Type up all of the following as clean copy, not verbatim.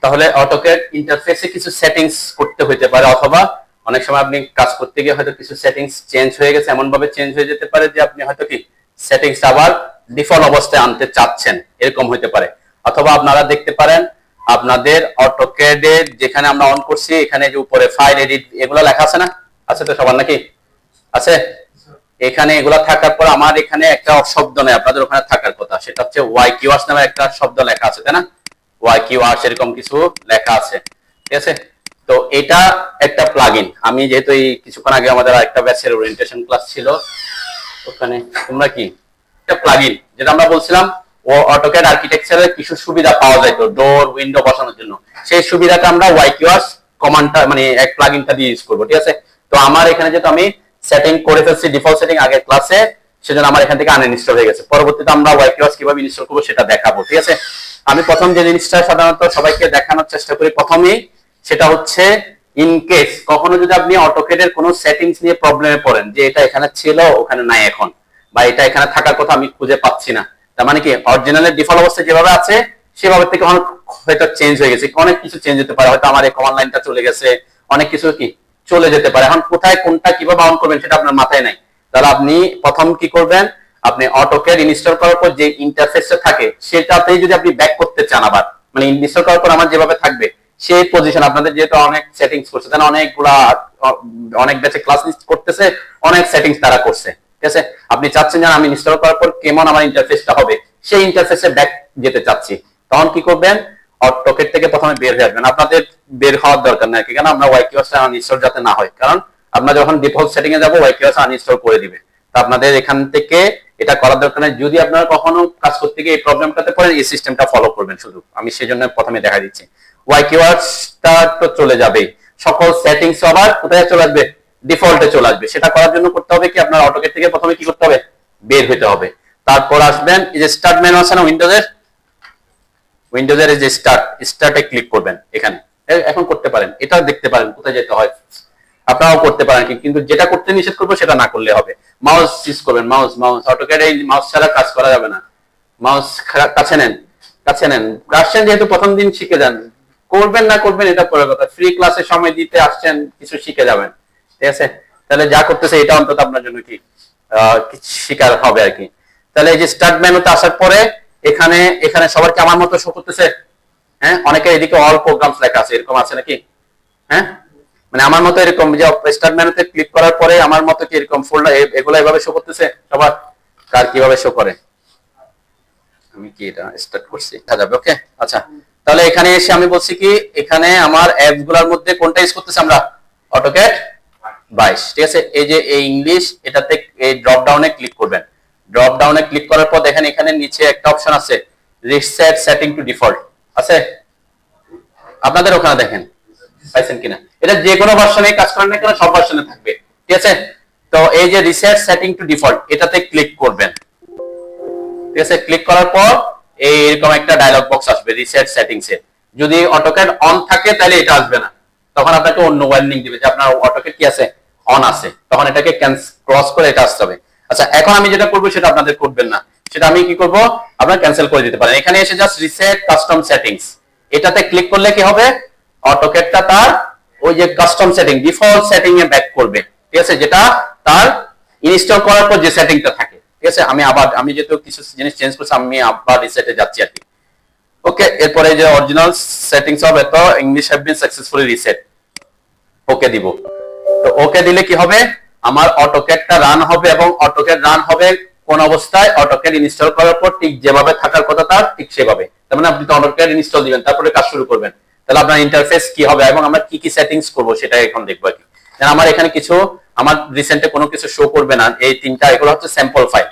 তাহলে অটোক্যাড ইন্টারফেসে কিছু সেটিংস করতে হইতে পারে, অথবা অনেক সময় আপনি কাজ করতে গিয়ে হয়তো কিছু সেটিংস চেঞ্জ হয়ে গেছে, এমন ভাবে চেঞ্জ হয়ে যেতে পারে যে আপনি হয়তো কি সেটিংস আবার ডিফল্ট অবস্থায় আনতে চাচ্ছেন, এরকম হইতে পারে। অথবা আপনারা দেখতে পারেন আপনাদের অটোক্যাডে যেখানে আমরা অন করছি এখানে যে উপরে ফাইল এডিট এগুলো লেখা আছে না, আছে তো সবার নাকি? আছে। এখানে এগুলা থাকার পর আমার এখানে একটা শব্দ নেই, আপনাদের ওখানে থাকার কথা, সেটা হচ্ছে ওয়াই কিওয়ার্ডস নামে একটা শব্দ লেখা আছে, তাই না? ওয়াই কিওয়ার্ডস এরকম কিছু লেখা আছে, ঠিক আছে? তো এটা একটা প্লাগইন। আমি যেহেতু এই কিছুক্ষণ আগে আমাদের আরেকটা ব্যাচের ওরিয়েন্টেশন ক্লাস ছিল, ওখানে তোমরা কি একটা প্লাগইন যেটা আমরা বলছিলাম ও অটোক্যাড আর্কিটেকচারের কিছু সুবিধা পাওয়া যায় তো ডোর উইন্ডো বসানোর জন্য, সেই সুবিধাটা আমরা ওয়াই কিওয়ার্ডস কমান্ডটা মানে এক প্লাগইনটা দিয়ে ইউজ করব, ঠিক আছে? তো আমার এখানে যেহেতু আমি সেটিং করে ফেলছি ডিফল্ট সেটিং আগের ক্লাসে, সেজন্য আমার এখান থেকে আনইনস্টল হয়ে গেছে। পরবর্তীতে আমরা ওয়াই কিওয়ার্ডস কিভাবে ইনস্টল করব সেটা দেখাবো, ঠিক আছে? আমি প্রথম যে জিনিসটা সাধারণত সবাইকে দেখানোর চেষ্টা করি প্রথমেই, সেটা হচ্ছে ইন কেস কখনো যদি আপনি অটোক্যাডের কোনো সেটিংস নিয়ে প্রবলেমে পড়েন যে এটা এখানে ছিল ওখানে নাই এখন, বা এটা এখানে থাকার কথা আমি খুঁজে পাচ্ছি না, তার মানে কি অরিজিনালের ডিফল্ট অবস্থা যেভাবে আছে সেভাবে থেকে অনেক হয়তো চেঞ্জ হয়ে গেছে, অনেক কিছু চেঞ্জ হতে পারে, হয়তো আমার এই কমান্ড লাইনটা চলে গেছে, অনেক কিছু কি চলে যেতে পারে। এখন কোথায় কোনটা কিভাবে অন করবেন সেটা আপনার মাথায় নাই, তাহলে আপনি প্রথম কি করবেন, আপনি অটোক্যাড ইনস্টল করার পর যে ইন্টারফেসটা থাকে সেটাতেই যদি আপনি ব্যাক করতে চান, আবার মানে ইনস্টল করার পর আমার যেভাবে থাকবে সেই পজিশন, আপনাদের যেহেতু অনেক সেটিংস করছে, তাহলে অনেকগুলা অনেক ব্যাচে ক্লাস করতেছে, অনেক সেটিংস তারা করছে, ঠিক আছে? আপনি চাচ্ছেন যে আমি ইনস্টল করার পর কেমন আমার ইন্টারফেসটা হবে, সেই ইন্টারফেসে ব্যাক যেতে চাচ্ছি, তখন কি করবেন, অটোক্যাড থেকে প্রথমে বের হয়ে আসবেন। আপনাদের বের হওয়ার দরকার নাই, কেন আমরা ওয়াই কিওয়ার্ডস আনইনস্টল যাতে না হয়, কারণ আমরা যখন ডিফল্ট সেটিং এ যাব ওয়াই কিওয়ার্ডস আনইনস্টল করে দিবে। তো আপনাদের এখান থেকে এটা করার দরকার নাই। যদি আপনারা কখনো কাজ করতে গিয়ে এই প্রবলেমটাতে পড়েন, এই সিস্টেমটা ফলো করবেন শুধু, আমি সেজন্য প্রথমে দেখা দিচ্ছি। ওয়াই কিওয়ার্ডসটা তো চলে যাবে, সকল সেটিংস আবার কোথায় চলে আসবে, ডিফল্টে চলে আসবে। সেটা করার জন্য করতে হবে কি, আপনার অটোক্যাড থেকে প্রথমে কি করতে হবে, বের হতে হবে। তারপর আসবেন এই যে স্টার্ট মেনু আছে না উইন্ডোজের যে স্টার্টে ক্লিক করবেন, এখানে এখন করতে পারেন, এটা দেখতে পারেন কোথায় যেতে হয়, আপনারাও করতে পারেন, কিন্তু যেটা করতে নিষেধ করবো সেটা না করলে হবে। মাউস ইউজ করবেন, মাউস অটোক্যাড এই মাউস ছাড়া কাজ করা যাবে না। মাউস কাছে নেন, আসছেন যেহেতু প্রথম দিন শিখে যান, করবেন না করবেন এটা পরের কথা, ফ্রি ক্লাসে সময় দিতে আসছেন কিছু শিখে যাবেন, ঠিক আছে? তাহলে যা করতেছে এটা অন্তত আপনার জন্য কি শিকার হবে আর কি। তাহলে এই যে স্টার্ট মেনুতে আসার পরে এখানে সবার কি আমার মতো শো করতেছে? হ্যাঁ, অনেকের এদিকে অল প্রোগ্রামস লেখা আছে, এরকম আছে নাকি? হ্যাঁ, মানে আমার মতো এরকম যে স্টার্ট মেনুতে ক্লিক করার পরে আমার মতো কি এরকম ফোল্ডার এগুলো এভাবে শো করতেছে সবার? কার কিভাবে শো করে? আমি কি এটা স্টার্ট করছি, দেখা যাবে। ওকে, আচ্ছা, তাহলে এখানে এসে আমি বলছি কি এখানে আমার অ্যাপস গুলোর মধ্যে কোনটা ইউজ করতেছি আমরা, অটোক্যাড 22, ঠিক আছে? এই যে এই ইংলিশ, এটাতে এই ড্রপ ডাউনে ক্লিক করবেন। ড্রপ ডাউনে ক্লিক করার পর দেখেন এখানে নিচে একটা অপশন আছে রিসেট সেটিং টু ডিফল্ট, আছে আপনাদের ওখানে, দেখেন পাইছেন কিনা? এটা যে কোনো ভার্সনে কাজ করেন না কেন সব ভার্সনে থাকবে, ঠিক আছে? তো এই যে রিসেট সেটিং টু ডিফল্ট এটাতে ক্লিক করবেন, ঠিক আছে? ক্লিক করার পর এইরকম একটা ডায়লগ বক্স আসবে রিসেট সেটিংস এ। যদি অটোক্যাড অন থাকে তাহলে এটা আসবে না, তখন আপনাকে অন্য ওয়ার্নিং দিবে যে আপনার অটোক্যাড কি আছে, অন আছে, তখন এটাকে ক্রস করে এটা আসতে হবে। আচ্ছা, এখন আমি যেটা করব সেটা আপনাদের করবেন না, সেটা আমি কি করব, আপনারা ক্যান্সেল করে দিতে পারেন। এখানে এসে জাস্ট রিসেট কাস্টম সেটিংস এটাতে ক্লিক করলে কি হবে, অটোক্যাডটা তার ওই যে কাস্টম সেটিং ডিফল্ট সেটিং এ ব্যাক করবে, ঠিক আছে? যেটা তার ইনস্টল করার পর যে সেটিংটা থাকে, ঠিক আছে? আমি যেহেতু কিছু জিনিস চেঞ্জ করছি, আমি আবার রিসেটে যাচ্ছি আর কি। ওকে, এরপরে যে অরিজিনাল সেটিংস হবে তো English have been successfully reset, okay দিব। তো ওকে দিলে কি হবে, আমার অটোক্যাডটা রান হবে, এবং অটোক্যাড রান হবে কোন অবস্থায়, অটোক্যাড ইনস্টল করার পর ঠিক যেভাবে থাকার কথা তার ঠিক সেভাবে। তার মানে আপনি তো অটোক্যাড ইনস্টল দিবেন তারপরে কাজ শুরু করবেন, তাহলে আপনার ইন্টারফেস কি হবে এবং আমরা কি কি সেটিংস করব সেটা এখন দেখবো আর কি। আমার এখানে কিছু আমার রিসেন্টে কোনো কিছু শো করবে না, এই তিনটা এগুলো হচ্ছে স্যাম্পল ফাইল,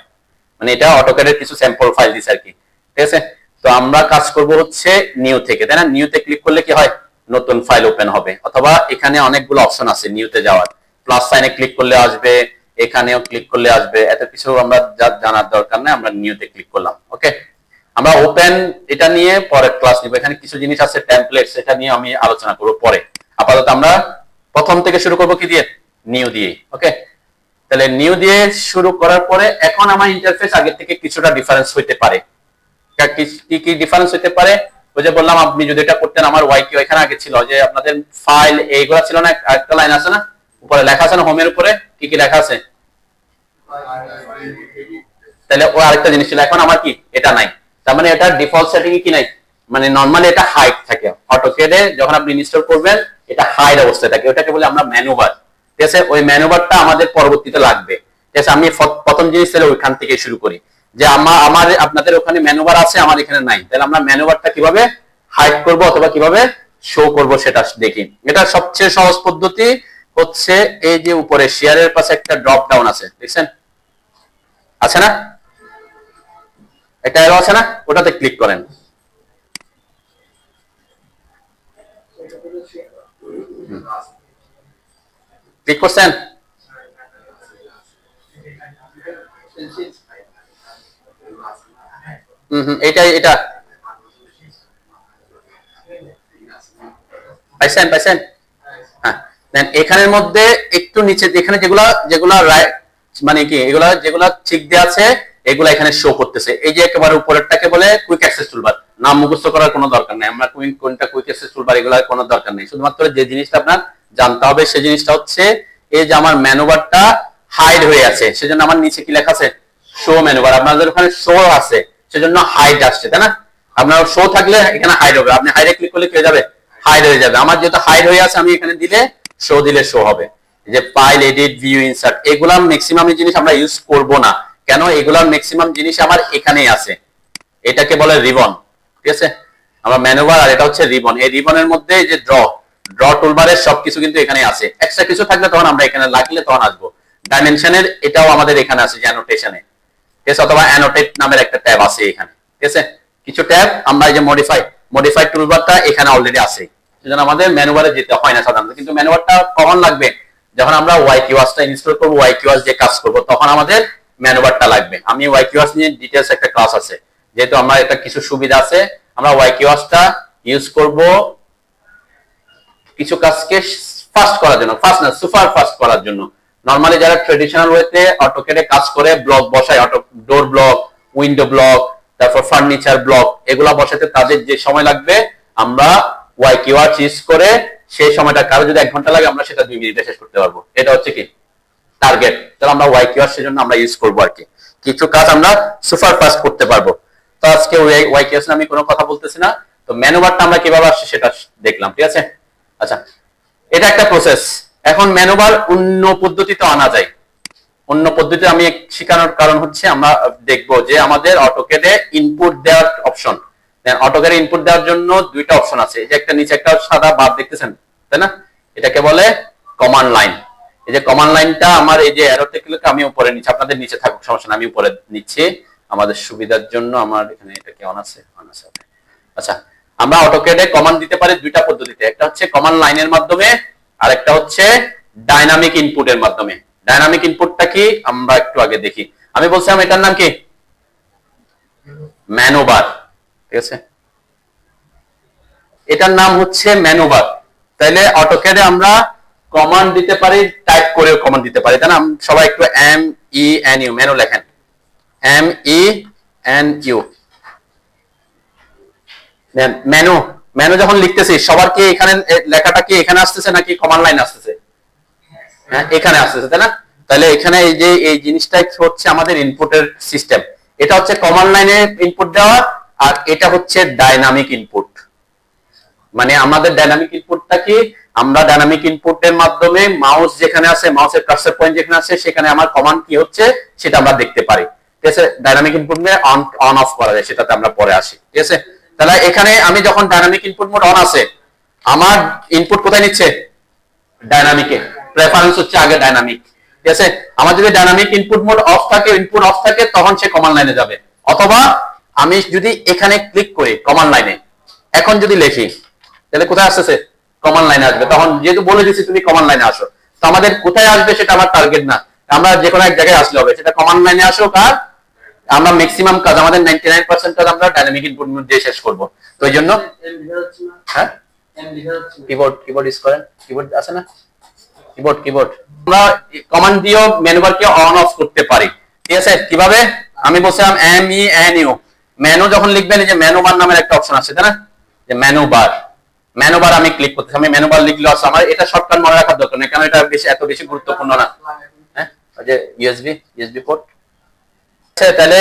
মানে এটা অটোক্যাডের কিছু স্যাম্পল ফাইল দিছে আর কি, ঠিক আছে? তো আমরা কাজ করব হচ্ছে নিউ থেকে, তাই না? নিউতে ক্লিক করলে কি হয়, নতুন ফাইল ওপেন হবে, অথবা এখানে অনেকগুলো অপশন আছে নিউতে যাওয়ার, প্লাস সাইনে ক্লিক করলে আসবে, এখানেও ক্লিক করলে আসবে, এত কিছু আমরা জানার দরকার নেই, আমরা নিউতে ক্লিক করলাম। ওকে, আমরা ওপেন এটা নিয়ে পরের ক্লাস নিব, এখানে কিছু জিনিস আছে টেমপ্লেটস, এটা নিয়ে আমি আলোচনা করব পরে। আপাতত আমরা প্রথম থেকে শুরু করব কি দিয়ে, নিউ দিয়ে। ওকে, তাহলে নিউ দিয়ে শুরু করার পরে এখন আমার ইন্টারফেস আগে থেকে কিছুটা ডিফারেন্স হইতে পারে। কি কি ডিফারেন্স হইতে পারে, ওই যে বললাম আপনি যদি এটা করতেন, আমার ওয়াইকিউ এখানে আগে ছিল যে আপনাদের ফাইল এইগুলা ছিল না, একটা লাইন আছে না উপরে লেখা আছে না, হোমের উপরে কি কি লেখা আছে, তাহলে ও আরেকটা জিনিস ছিল, এখন আমার কি এটা নাই, তার মানে এটা ডিফল্ট সেটিং কি নাই, মানে নরমালি এটা হাইড থাকে অটোক্যাডে যখন আপনি ইনস্টল করবেন এটা হাইড অবস্থায় থাকে, ওটাকে বলে আমরা ম্যানুভার। ঠিক আছে, ওই ম্যানুভারটা আমাদের পরবর্তীতে লাগবে। ঠিক আছে, আমি প্রথম জিনিস তাহলে ওইখান থেকে শুরু করি যে আমার আপনাদের ওখানে ম্যানুভার আছে, আমার এখানে নাই, তাহলে আমরা ম্যানুভারটা কিভাবে হাইড করব অথবা কিভাবে শো করব সেটা দেখি। এটা সবচেয়ে সহজ পদ্ধতি হচ্ছে এই যে উপরে শেয়ারের পাশে একটা ড্রপ ডাউন আছে, দেখছেন আছে না, একটা অ্যারো আছে না, ওটাতে ক্লিক করেন। ক্লিক করছেন, এটা পাইছেন পাইছেন, হ্যাঁ। দেন এখানের মধ্যে একটু নিচে এখানে যেগুলা যেগুলা মানে কি এগুলা যেগুলা ঠিক দিয়ে আছে এগুলা এখানে শো করতেছে, এই যে একেবারে উপরেরটাকে বলে কুইক অ্যাক্সেস টুলবার, নাম মুখস্থ করার কোনো দরকার নাই, আমরা কোনটা কুইক অ্যাক্সেস টুলবার এগুলার কোনো দরকার নেই, শুধুমাত্র যে জিনিসটা আপনার জানতে হবে সেই জিনিসটা হচ্ছে এই যে আমার মেনুবারটা হাইড হয়ে আছে, সেজন্য আমার নিচে কি লেখা আছে শো মেনুবার, আপনাদের ওখানে শো আছে সেজন্য হাইড আসছে, তাই না, আপনার শো থাকলে এখানে হাইড হবে, আপনি হাইডে ক্লিক করলে কি হয়ে যাবে, হাইড হয়ে যাবে। আমার যেহেতু হাইড হয়ে আছে আমি এখানে দিলে শো দিলে শো হবে। যে ফাইল এডিট ভিউ ইনসার্ট এগুলা ম্যাক্সিমাম জিনিস আমরা ইউজ করব না, কেন এগুলার ম্যাক্সিমাম জিনিস আমার এখানেই আছে, এটাকে বলে রিবন। ঠিক আছে, আমরা ম্যানুভার আর এটা হচ্ছে রিবন, এই রিবনের মধ্যে যে ড্র টুলবারের সবকিছু কিন্তু এখানে আছে, এক্সট্রা কিছু থাকলে তখন আমরা এখানে লাগলে তখন আসবো। ডাইমেনশনের এটাও আমাদের এখানে আছে যে অ্যানোটেশনে, ঠিক আছে, অথবা অ্যানোটেট নামের একটা ট্যাব আছে এখানে। ঠিক আছে, কিছু ট্যাব আমরা এই যে মডিফাই টুলবারটা এখানে অলরেডি আছে, সেজন্য আমাদের ম্যানুভারে যেতে হয় না সাধারণত, কিন্তু ম্যানুভারটা কখন লাগবে যখন আমরা ওয়াইকিউআসটা ইনস্টল করব, ওয়াইকিউআস যে কাজ করব তখন আমাদের ম্যানুভারটা লাগবে। আমি ওয়াইকিউআস নিয়ে ডিটেইলস একটা ক্লাস আছে, যেহেতু আমরা এটা কিছু সুবিধা আছে, আমরা ওয়াইকিউআসটা ইউজ করব কিছু কাজকে ফাস্ট করার জন্য, ফাস্ট না সুপার ফাস্ট করার জন্য। নরমালি যারা ট্রেডিশনাল ওয়েতে অটোক্যাডে কাজ করে ব্লক বসায়, অটো ডোর ব্লক, উইন্ডো ব্লক, তারপর ফার্নিচার ব্লক এগুলা বসাতে তাদের যে সময় লাগবে, আমরা ওয়াইকিউআস ইউজ করে সেই সময়টা কারো যদি 1 ঘন্টা লাগে আমরা সেটা 2 মিনিটে শেষ করতে পারবো, এটা হচ্ছে কি টার্গেট। তাহলে আমরা ওয়াইকিউআস সেজন্য আমরা ইউজ করবো আর কি, কিছু কাজ আমরা সুপার ফাস্ট করতে পারবো। তো আজকে ওয়াইকিউআস আমি কোনো কথা বলতেছি না, তো ম্যানুভারটা আমরা কিভাবে আসছে সেটা দেখলাম। ঠিক আছে, আচ্ছা এটা একটা প্রসেস। এখন ম্যানুভার অন্য পদ্ধতিতে আনা যায়, অন্য পদ্ধতি আমি শেখানোর কারণ হচ্ছে আমরা দেখবো যে আমাদের অটোক্যাডে ইনপুট দেওয়ার অপশন, অটোক্যাডে ইনপুট দেওয়ার জন্য 2টা অপশন আছে, এই যে একটা নিচে একটা সাদা বার দেখতেছেন তাই না, এটাকে বলে কমান্ড লাইন। এই যে কমান্ড লাইনটা আমার এই যে অ্যারোতে ক্লিক আমি উপরে নিচে, আপনাদের নিচে থাকুক সমস্যা না, আমি উপরে নিচ্ছি আমাদের সুবিধার জন্য। আমার এখানে এটা কি অন আছে, আচ্ছা আমরা অটোক্যাডে কমান্ড দিতে পারি 2টা পদ্ধতিতে, একটা হচ্ছে কমান্ড লাইনের মাধ্যমে আর একটা হচ্ছে ডাইনামিক ইনপুটের মাধ্যমে। ডাইনামিক ইনপুটটা কি আমরা একটু আগে দেখি, আমি বলছিলাম এটার নাম কি ম্যানুভার। ঠিক আছে, এটার নাম হচ্ছে ম্যানুভার। তাইলে অটোক্যাডে আমরা কমান্ড দিতে পারি, টাইপ করে কমান্ড দিতে পারি, তাই না। সবাই একটু MENU মেনু লেখেন, MENU মেনু যখন লিখতেছি সবার কি এখানে লেখাটা কি এখানে আসতেছে নাকি কমান্ড লাইন আসতেছে, হ্যাঁ এখানে আসতেছে তাই না। তাহলে এখানে এই যে এই জিনিসটাই হচ্ছে আমাদের ইনপুটের সিস্টেম, এটা হচ্ছে কমান্ড লাইনে ইনপুট দেওয়া আর এটা হচ্ছে ডাইনামিক ইনপুট। মানে আমাদের ডাইনামিক ইনপুটটা কি, আমরা ডাইনামিক ইনপুটের মাধ্যমে মাউস যেখানে আছে, মাউসের কার্সর পয়েন্ট যেখানে আছে সেখানে আমার কমান্ড কি হচ্ছে সেটা আমরা দেখতে পারি। ঠিক আছে, ডাইনামিক ইনপুট অন অফ করা যায়, সেটাতে আমরা পরে আসি। ঠিক আছে, তাহলে এখানে আমি যখন ডাইনামিক ইনপুট মোড অন আছে, আমার ইনপুট কোথায় নিচ্ছে ডাইনামিকে, প্রেফারেন্স হচ্ছে আগে ডাইনামিক। ঠিক আছে, আমার যদি ডাইনামিক ইনপুট মোড অফ থাকে, ইনপুট অফ থাকে, তখন সে কমান্ড লাইনে যাবে। অথবা আমি যদি এখানে ক্লিক করি কমান্ড লাইনে, এখন যদি লিখি তাহলে কোথায় আসতেছে কমান্ড লাইনে আসবে, তখন যেহেতু বলে দিচ্ছি তুমি কমান্ড লাইনে আসো, তো আমাদের কোথায় আসবে সেটা আমার টার্গেট না, আমরা যে কোনো এক জায়গায় আসলে হবে, সেটা কমান্ড লাইনে আসুক। আর আমরা ম্যাক্সিমাম কাজ আমাদের 99% কাজ আমরা ডাইনামিক ইনপুট মোড দিয়ে শেষ করব। তো এই জন্য হ্যাঁ কিবোর্ড ইউজ করেন, কিবোর্ড আছে না, কিবোর্ড আমরা কমান্ড দিয়েও মেনুবারকে অন অফ করতে পারি। ঠিক আছে, কিভাবে আমি বলছিলাম MENU, মেনু যখন লিখবেন এই যে মেনু বার নামের একটা অপশন আছে তাই না, যে মেনু বার আমি ক্লিক করতেছি, আমি মেনু বার লিখলে আছে আমার এটা শর্টকাট মনে রাখার দরকার নেই, কারণ এটা এত বেশি গুরুত্বপূর্ণ না। হ্যাঁ, যে ইউএসবি পোর্ট। আচ্ছা, তাহলে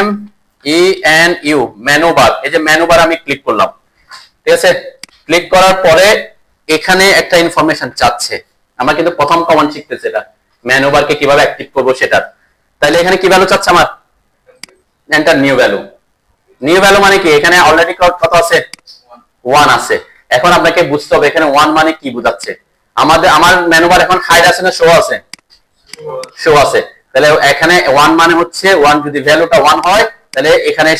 MENU মেনু বার, এই যে মেনু বার আমি ক্লিক করলাম, ঠিক আছে। ক্লিক করার পরে এখানে একটা ইনফরমেশন চাচ্ছে, আমরা কিন্তু প্রথম কমান্ড শিখতেছি এটা, মেনু বারকে কিভাবে অ্যাক্টিভ করব সেটা। তাহলে এখানে কি ভ্যালু চাচ্ছে আমার, enter new value. New value মানে কি, এখানে অলরেডি কত আছে, 1 আছে। এখন আপনাকে বুঝতে হবে এখানে 1 মানে কি বোঝাচ্ছে। আমার মেনু বার এখন হাইড আছে না শো আছে, শো আছে। তাহলে এখানে 1 মানে হচ্ছে 1, যদি ভ্যালুটা 1 হয় তাহলে এখানে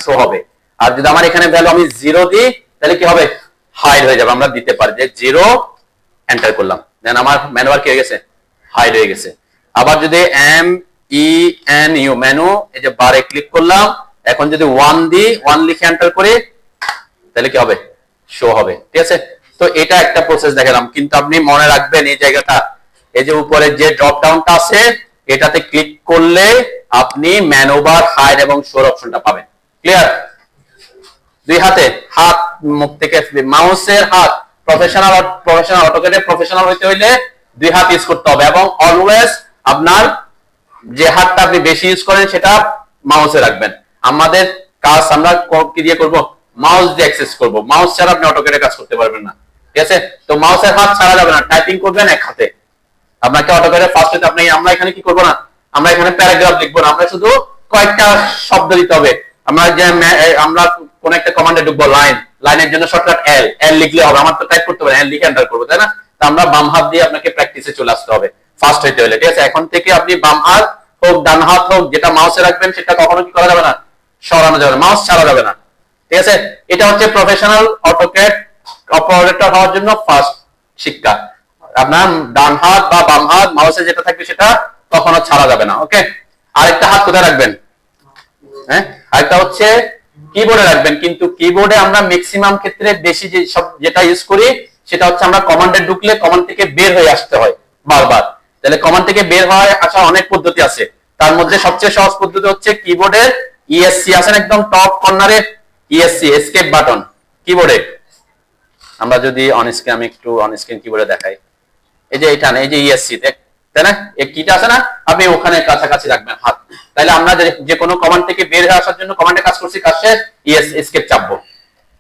শো হবে। আর যদি আমার এখানে ভ্যালু আমি 0 দিই তাহলে কি হবে, হাইড হয়ে যাবে। আমরা দিতে পারি যে 0 এন্টার করলাম, দেন আমার মেনু বার কি হয়ে গেছে, হাইড হয়ে গেছে। আবার যদি MENU মেনু, এই যে বারে ক্লিক করলাম, এখন যদি 1 দিই, 1 লিখে এন্টার করি তাহলে কি হবে, শো হবে, ঠিক আছে। তো এটা একটা প্রসেস দেখালাম, কিন্তু আপনি মনে রাখবেন এই জায়গাটা, এই যে উপরে যে ড্রপ ডাউনটা আছে এটাতে ক্লিক করলে আপনি মেনু বার, হাইড এবং শোর অপশনটা পাবেন। ক্লিয়ার? দুই হাতে হাত মুখ থেকে, মাউসের হাত প্রফেশনাল অটোক্যাডে প্রফেশনাল হইতে হইলে দুই হাত ইউজ করতে হবে, এবং অলওয়েজ আপনার যে হাতটা আপনি বেশি ইউজ করেন সেটা মাউসে রাখবেন। আমাদের কাজ আমরা কি দিয়ে করব, মাউস দিয়ে অ্যাক্সেস করব। মাউস ছাড়া আপনি অটোক্যাডে কাজ করতে পারবেন না, ঠিক আছে। তো মাউসের হাত ছাড়া যাবে না, টাইপিং করবেন এক হাতে। আপনাকে অটোক্যাডে ফার্স্ট হতে আমরা এখানে কি করব না, আমরা এখানে প্যারাগ্রাফ লিখবো না, আমরা শুধু কয়েকটা শব্দ দিতে হবে। আমরা কোন একটা কমান্ডে ঢুকবো, লাইনের জন্য শর্টকাট এল লিখলে হবে। আমার তো টাইপ করতে হবে, এল লিখে এন্টার করবো, তাই না। তো আমরা বাম হাত দিয়ে আপনাকে প্র্যাকটিসে চলে আসতে হবে ফার্স্ট হইতে হলে, ঠিক আছে। এখন থেকে আপনি বাম হাত হোক ডান হাত হোক যেটা মাউসে রাখবেন সেটা কখনো কি করা যাবে না, সরানো যাবে না, মাউস ছাড়া যাবে না, ঠিক আছে। এটা হচ্ছে প্রফেশনাল অটোক্যাড অপারেটর হওয়ার জন্য ফার্স্ট শিক্ষা। আপনার ডান হাত বা বাম হাত মাউসে যেটা থাকবে সেটা কখনো ছাড়া যাবে না, ওকে। আরেকটা হাত কোথায় রাখবেন, হ্যাঁ, আরেকটা হচ্ছে কিবোর্ডে রাখবেন। কিন্তু কিবোর্ডে আমরা ম্যাক্সিমাম ক্ষেত্রে বেশি যে সব যেটা ইউজ করি সেটা হচ্ছে আমরা কমান্ডে ঢুকলে কমান্ড থেকে বের হয়ে আসতে হয় বারবার। তাহলে কমান্ড থেকে বের হয়ে আসা অনেক পদ্ধতি আছে, তার মধ্যে সবচেয়ে সহজ পদ্ধতি হচ্ছে কিবোর্ডের ESC আছেন একদম টপ কর্নারে, ESC এসকেপ বাটন কিবোর্ডে। আমরা যদি অন স্ক্রিন, আমি একটু অন স্ক্রিন কিবোর্ডে দেখাই, এই যে এটা, এই যে ESC, তাই না, এই কিটা আছে না, আপনি ওখানে কাছাকাছি রাখবেন হাত। তাহলে আমরা যে কোনো কমান্ড থেকে বের হয়ে আসার জন্য কমান্ডে কাজ করছি, কাছে এসকেপ চাপবো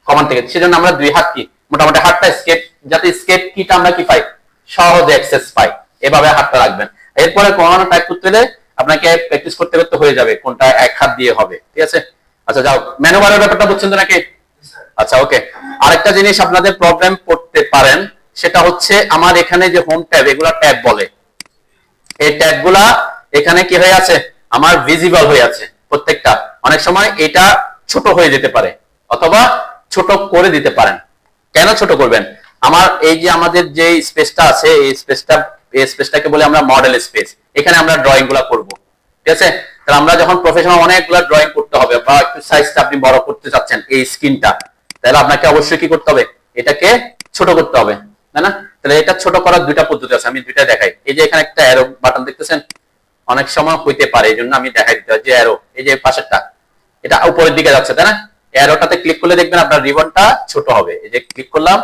কমান্ড থেকে, সেজন্য আমরা দুই হাত কি মোটামুটি হাতটা স্কেপ, যাতে স্কেপ কিটা আমরা কি পাই, সহজে অ্যাক্সেস পাই, এভাবে হাতটা রাখবেন। এরপরে কোনো টাইপ করতে হলে আপনাকে প্র্যাকটিস করতে করতে হয়ে যাবে কোনটা এক হাত দিয়ে হবে, ঠিক আছে। আচ্ছা যাও, মেনু বারের ব্যাপারটা বুঝছেন তো নাকি? আচ্ছা ওকে। আরেকটা জিনিস আপনাদের প্রবলেম পড়তে পারেন, সেটা হচ্ছে আমার এখানে যে হোম ট্যাব, এগুলা ট্যাব বলে, এই ট্যাবগুলা এখানে কি হয়ে আছে, আমার ভিজিবল হয়ে আছে প্রত্যেকটা। অনেক সময় এটা ছোট হয়ে যেতে পারে, অথবা ছোট করে দিতে পারেন। কেন ছোট করবেন, আমার এই যে আমাদের যে স্পেসটা আছে, এই স্পেসটাকে বলে আমরা মডেল স্পেস, এখানে আমরা ড্রয়িং গুলা করবো, ঠিক আছে। তাহলে আমরা যখন প্রফেশনাল অনেকগুলো ড্রয়িং করতে হবে, বা একটু সাইজটা আপনি বড় করতে চাচ্ছেন এই স্ক্রিনটা, তাহলে আপনাকে অবশ্যই কি করতে হবে, এটাকে ছোট করতে হবে, তাই না। তাহলে এটা ছোট করার দুইটা পদ্ধতি আছে, আমি দুইটা দেখাই। এই যে এখানে একটা অ্যারো বাটন দেখতেছেন, অনেক সময় হইতে পারে, এই জন্য আমি দেখাই দিতে হয় যে অ্যারো, এই যে পাশেরটা এটা উপরের দিকে যাচ্ছে, তাই না। অ্যারোটাতে ক্লিক করলে দেখবেন আপনার রিবনটা ছোট হবে। এই যে ক্লিক করলাম,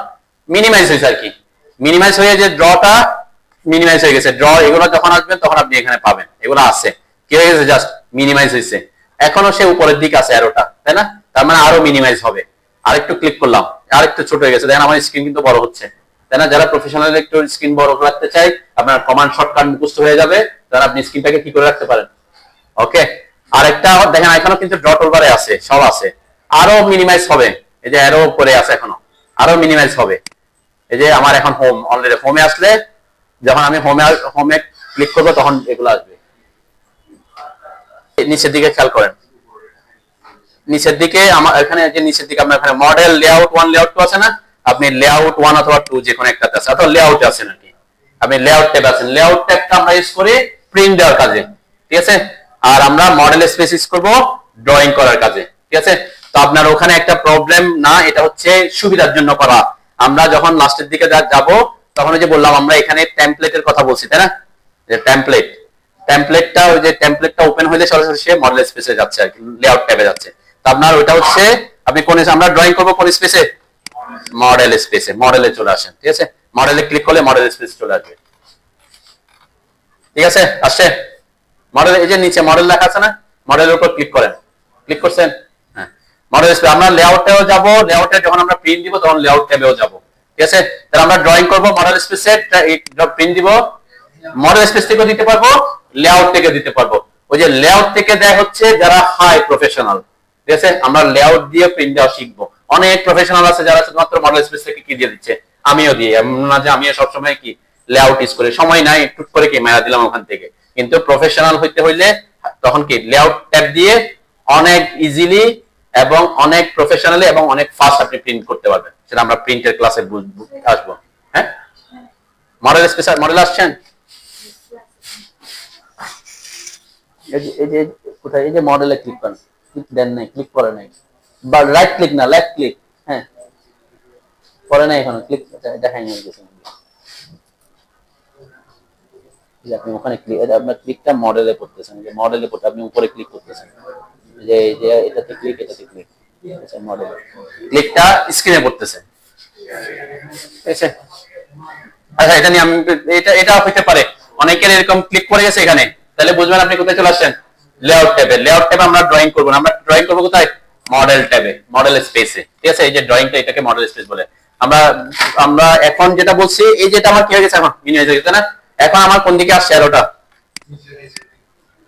মিনিমাইজ হয়েছে আর কি, মিনিমাইজ হয়ে যে ড্রটা মিনিমাইজ হয়ে গেছে। ড্র এগুলো যখন আসবেন তখন আপনি এখানে পাবেন, এগুলো আছে কি হয়ে গেছে, জাস্ট মিনিমাইজ হয়েছে। এখনো সে উপরের দিকে আছে অ্যারোটা, তাই না, তার মানে আরো মিনিমাইজ হবে। আরেকটু ক্লিক করলাম, আরেকটু ছোট হয়ে গেছে, দেখেন আমার স্ক্রিন কিন্তু বড় হচ্ছে, তাই না। যারা প্রফেশনাল একটু স্ক্রিন বড় রাখতে চাই, আপনার কমান্ড শর্টকাট মুখস্থ হয়ে যাবে, তাহলে আপনি স্ক্রিনটাকে কি করে রাখতে পারেন, ওকে। আরেকটা দেখেন এখনো কিন্তু ড্র টুলবারে আছে, সব আছে, আরো মিনিমাইজ হবে। এই যে অ্যারো উপরে আছে, এখনো আরো মিনিমাইজ হবে। এই যে আমার এখন হোম, অলরেডি হোমে আসলে যখন আমি হোমে ক্লিক করবো তখন এগুলো আসবে। নিচের দিকে খেয়াল করেন, নিচের দিকে আমার এখানে যে নিচের দিকে আপনার এখানে মডেল লেআউট 1 লেআউট 2 আছে না, আপনি লেআউট 1 অথবা 2 যে কোনো একটাতে আছে, অথবা লেআউটে আছেন আর কি, আপনি লেআউট ট্যাবে আছেন। লেআউট ট্যাবটা আমরা ইউজ করি প্রিন্ট দেওয়ার কাজে, ঠিক আছে। আর আমরা মডেল স্পেস ইউজ করব ড্রয়িং করার কাজে, ঠিক আছে। তো আপনার ওখানে একটা প্রবলেম না, এটা হচ্ছে সুবিধার জন্য করা। আমরা যখন লাস্টের দিকে যাব তখন যে বললাম আমরা এখানে টেমপ্লেটের কথা বলছি, তাই না, যে টেমপ্লেটটা ওই যে টেমপ্লেটটা ওপেন হইলে সরাসরি সে মডেল স্পেসে যাচ্ছে আর কি, লেআউট ট্যাবে যাচ্ছে। তো আপনার ওইটা হচ্ছে আপনি কোন, আমরা ড্রয়িং করব কোন স্পেসে, মডেল স্পেসে, মডেলে চলে আসেন। ঠিক আছে, মডেলে ক্লিক করলে মডেল স্পেস চলে আসবে। ঠিক আছে, আসছে মডেল, এই যে নিচে মডেল লেখা আছে না, মডেলের উপর ক্লিক করেন। ক্লিক করছেন? হ্যাঁ, মডেল স্পেস। আমরা লেআউটেও যাব, লেআউটে যখন আমরা প্রিন্ট দিব তখন লেআউট ট্যাবেও যাব। ঠিক আছে, তাহলে আমরা ড্রয়িং করব, মডেল স্পেসে প্রিন্ট দিব, মডেল স্পেস থেকে দিতে পারবো, লেআউট থেকে দিতে পারবো। ওই যে লেআউট থেকে দেয় হচ্ছে যারা হাই প্রফেশনাল। ঠিক আছে, আমরা লেআউট দিয়ে প্রিন্ট দেওয়া শিখবো। অনেক প্রফেশনাল আছে যারা শুধুমাত্র মডেল স্পেস থেকে কি দিয়ে দিচ্ছে, আমিও দিই, না যে আমিও সবসময় কি লেআউট ইউজ করি, সময় নাই টুট করে কি মারা দিলাম ওখান থেকে। কিন্তু প্রফেশনাল হইতে হইলে তখন কি লেআউট ট্যাব দিয়ে অনেক ইজিলি এবং অনেক প্রফেশনালি এবং অনেক ফাস্ট আপনি প্রিন্ট করতে পারবেন। সেটা আমরা প্রিন্টের ক্লাসে আসবো। হ্যাঁ, মডেল স্পেস, মডেল আসছেন? এই যে কোথায়, এই যে মডেলে ক্লিক করেন, ক্লিক দেন নাই, ক্লিক করে নাই, বা রাইট ক্লিক না, লেফট ক্লিক। হ্যাঁ, করে নাই এখনো, ক্লিক দেখাই নিয়ে গেছেন। আপনি ওখানে ক্লিক, আপনার ক্লিকটা মডেলে করতেছেন, যে মডেলে করতে আপনি উপরে ক্লিক করতেছেন, যে যে এটাতে ক্লিক, এটাতে ক্লিক, আচ্ছা মডেলে ক্লিকটা স্ক্রিনে করতেছে। ঠিক আছে, আচ্ছা এটা নিয়ে আমি, এটা হতে পারে অনেকের এরকম ক্লিক করে গেছে এখানে, তাহলে বুঝবেন আপনি কোথায় চলে আসছেন, লেআউট ট্যাবে। লেআউট ট্যাবে আমরা ড্রয়িং করব না, আমরা ড্রয়িং করব কোথায়, মডেল ট্যাবে, মডেল স্পেসে। ঠিক আছে, এই যে ড্রয়িংটা এটাকে মডেল স্পেস বলে। আমরা আমরা এখন যেটা বলছি, এই যেটা আমার কি হয়ে গেছে, এখন মিনিমাইজ হয়ে গেছে না, এখন আমার কোন দিকে আসছে অ্যারোটা,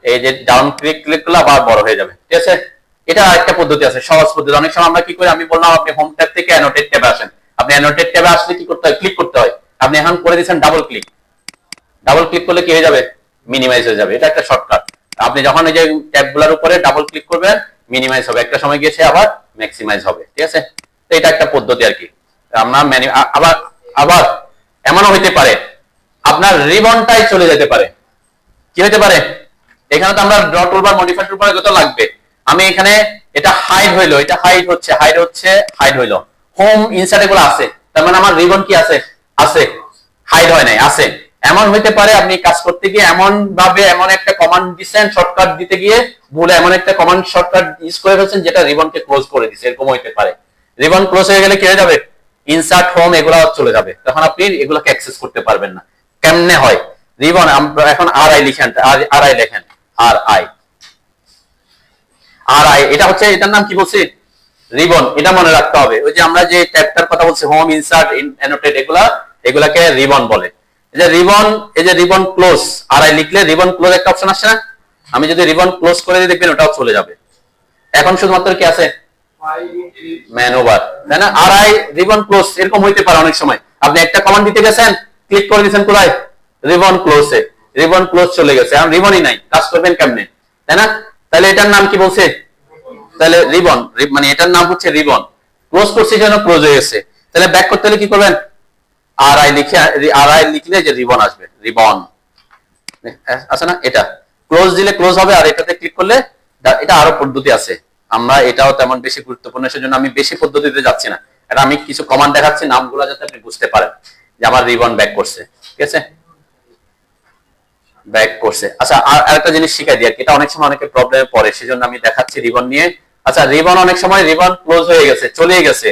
এই যে ডাউন ক্লিক ক্লিক করলে আবার বড় হয়ে যাবে। ঠিক আছে, এটা একটা পদ্ধতি আছে, সহজ পদ্ধতি। অনেক সময় আমরা কি করি, আমি বললাম আপনি হোম ট্যাব থেকে অ্যানোটেট ট্যাবে আসেন। আপনি অ্যানোটেট ট্যাবে আসলে কি করতে হয়, ক্লিক করতে হয়। আপনি এখন করে দিচ্ছেন ডাবল ক্লিক, ডাবল ক্লিক করলে কি হয়ে যাবে, মিনিমাইজ হয়ে যাবে। এটা একটা শর্টকাট। আপনি যখন এই যে ট্যাবগুলোর উপরে ডাবল ক্লিক করবেন মিনিমাইজ হবে, একটা সময় গিয়েছে আবার ম্যাক্সিমাইজ হবে। ঠিক আছে, তো এটা একটা পদ্ধতি আর কি। আমরা আবার আবার এমনও হইতে পারে আপনার রিবনটাই চলে যেতে পারে। কি হতে পারে, এখানে তো আমরা ড্র টুলবার মডিফাই টুলবার কত লাগবে, আমি এখানে এটা হাইড হইলো, এটা হাইড হচ্ছে, হাইড হচ্ছে, হাইড হইলো, হোম ইনসার্ট এগুলো আছে, তার মানে আমার রিবন কি আছে, আছে, হাইড হয় নাই, আছে। এমন হইতে পারে আপনি কাজ করতে গিয়ে এমন ভাবে এমন একটা কমান্ড দিচ্ছেন, শর্টকাট দিতে গিয়ে ভুলে এমন একটা কমান্ড শর্টকাট ইউজ করে ফেলছেন যেটা রিবনকে ক্লোজ করে দিচ্ছে, এরকম হইতে পারে। রিবন ক্লোজ হয়ে গেলে কি হয়ে যাবে, ইনসার্ট হোম এগুলো চলে যাবে, তখন আপনি এগুলোকে অ্যাক্সেস করতে পারবেন না। কেমনে হয়, রিবন এখন আর আই লিখেন, আর আই লেখেন, আর আই, আর আই, এটা হচ্ছে, এটার নাম কি বলছি, রিবন। এটা মনে রাখতে হবে। ওই যে আমরা যে ট্যাবটার কথা বলছি, হোম, ইনসার্ট, অ্যানোটেট, এগুলাকে রিবন বলে। এই যে রিবন, এই যে রিবন ক্লোজ, আর আই লিখলে রিবন ক্লোজ একটা অপশন আসছে না, আমি যদি রিবন ক্লোজ করে দিই দেখবেন ওটাও চলে যাবে। এখন শুধুমাত্র কি আছে, ম্যান ওভার, তাই না, আর আই রিবন ক্লোজ, এরকম হইতে পারে অনেক সময়। আপনি একটা কমান্ড দিতে গেছেন, ক্লিক করে দিয়েছেন কোথায়, রিবন ক্লোজে, রিবন ক্লোজ চলে গেছে, এখন রিবনই নাই, কাজ করবেন কেমনে, তাই না? তাহলে এটার নাম কি বলছে, তাহলে রিবন, মানে এটার নাম হচ্ছে রিবন, ক্লোজ করছি যেন ক্লোজ হয়ে গেছে। তাহলে ব্যাক করতে হলে কি করবেন, আর আই লিখে, আর আই লিখলে যে রিবন আসবে, রিবন আছে না, এটা ক্লোজ দিলে ক্লোজ হবে, আর এটাতে ক্লিক করলে, এটা আরো পদ্ধতি আছে, আমরা এটাও তেমন বেশি গুরুত্বপূর্ণ, সেজন্য আমি বেশি পদ্ধতিতে যাচ্ছি না। এটা আমি কিছু কমান্ড দেখাচ্ছি, নামগুলো যাতে আপনি বুঝতে পারেন যে আমার রিবন ব্যাক করছে। ঠিক আছে, ব্যাক করছে। আচ্ছা, আর একটা জিনিস শিখাই দিই, এটা অনেক সময় অনেকে প্রবলেমে পড়ে, সেজন্য আমি দেখাচ্ছি রিবন নিয়ে। আচ্ছা, রিবন অনেক সময় রিবন ক্লোজ হয়ে গেছে, চলে গেছে,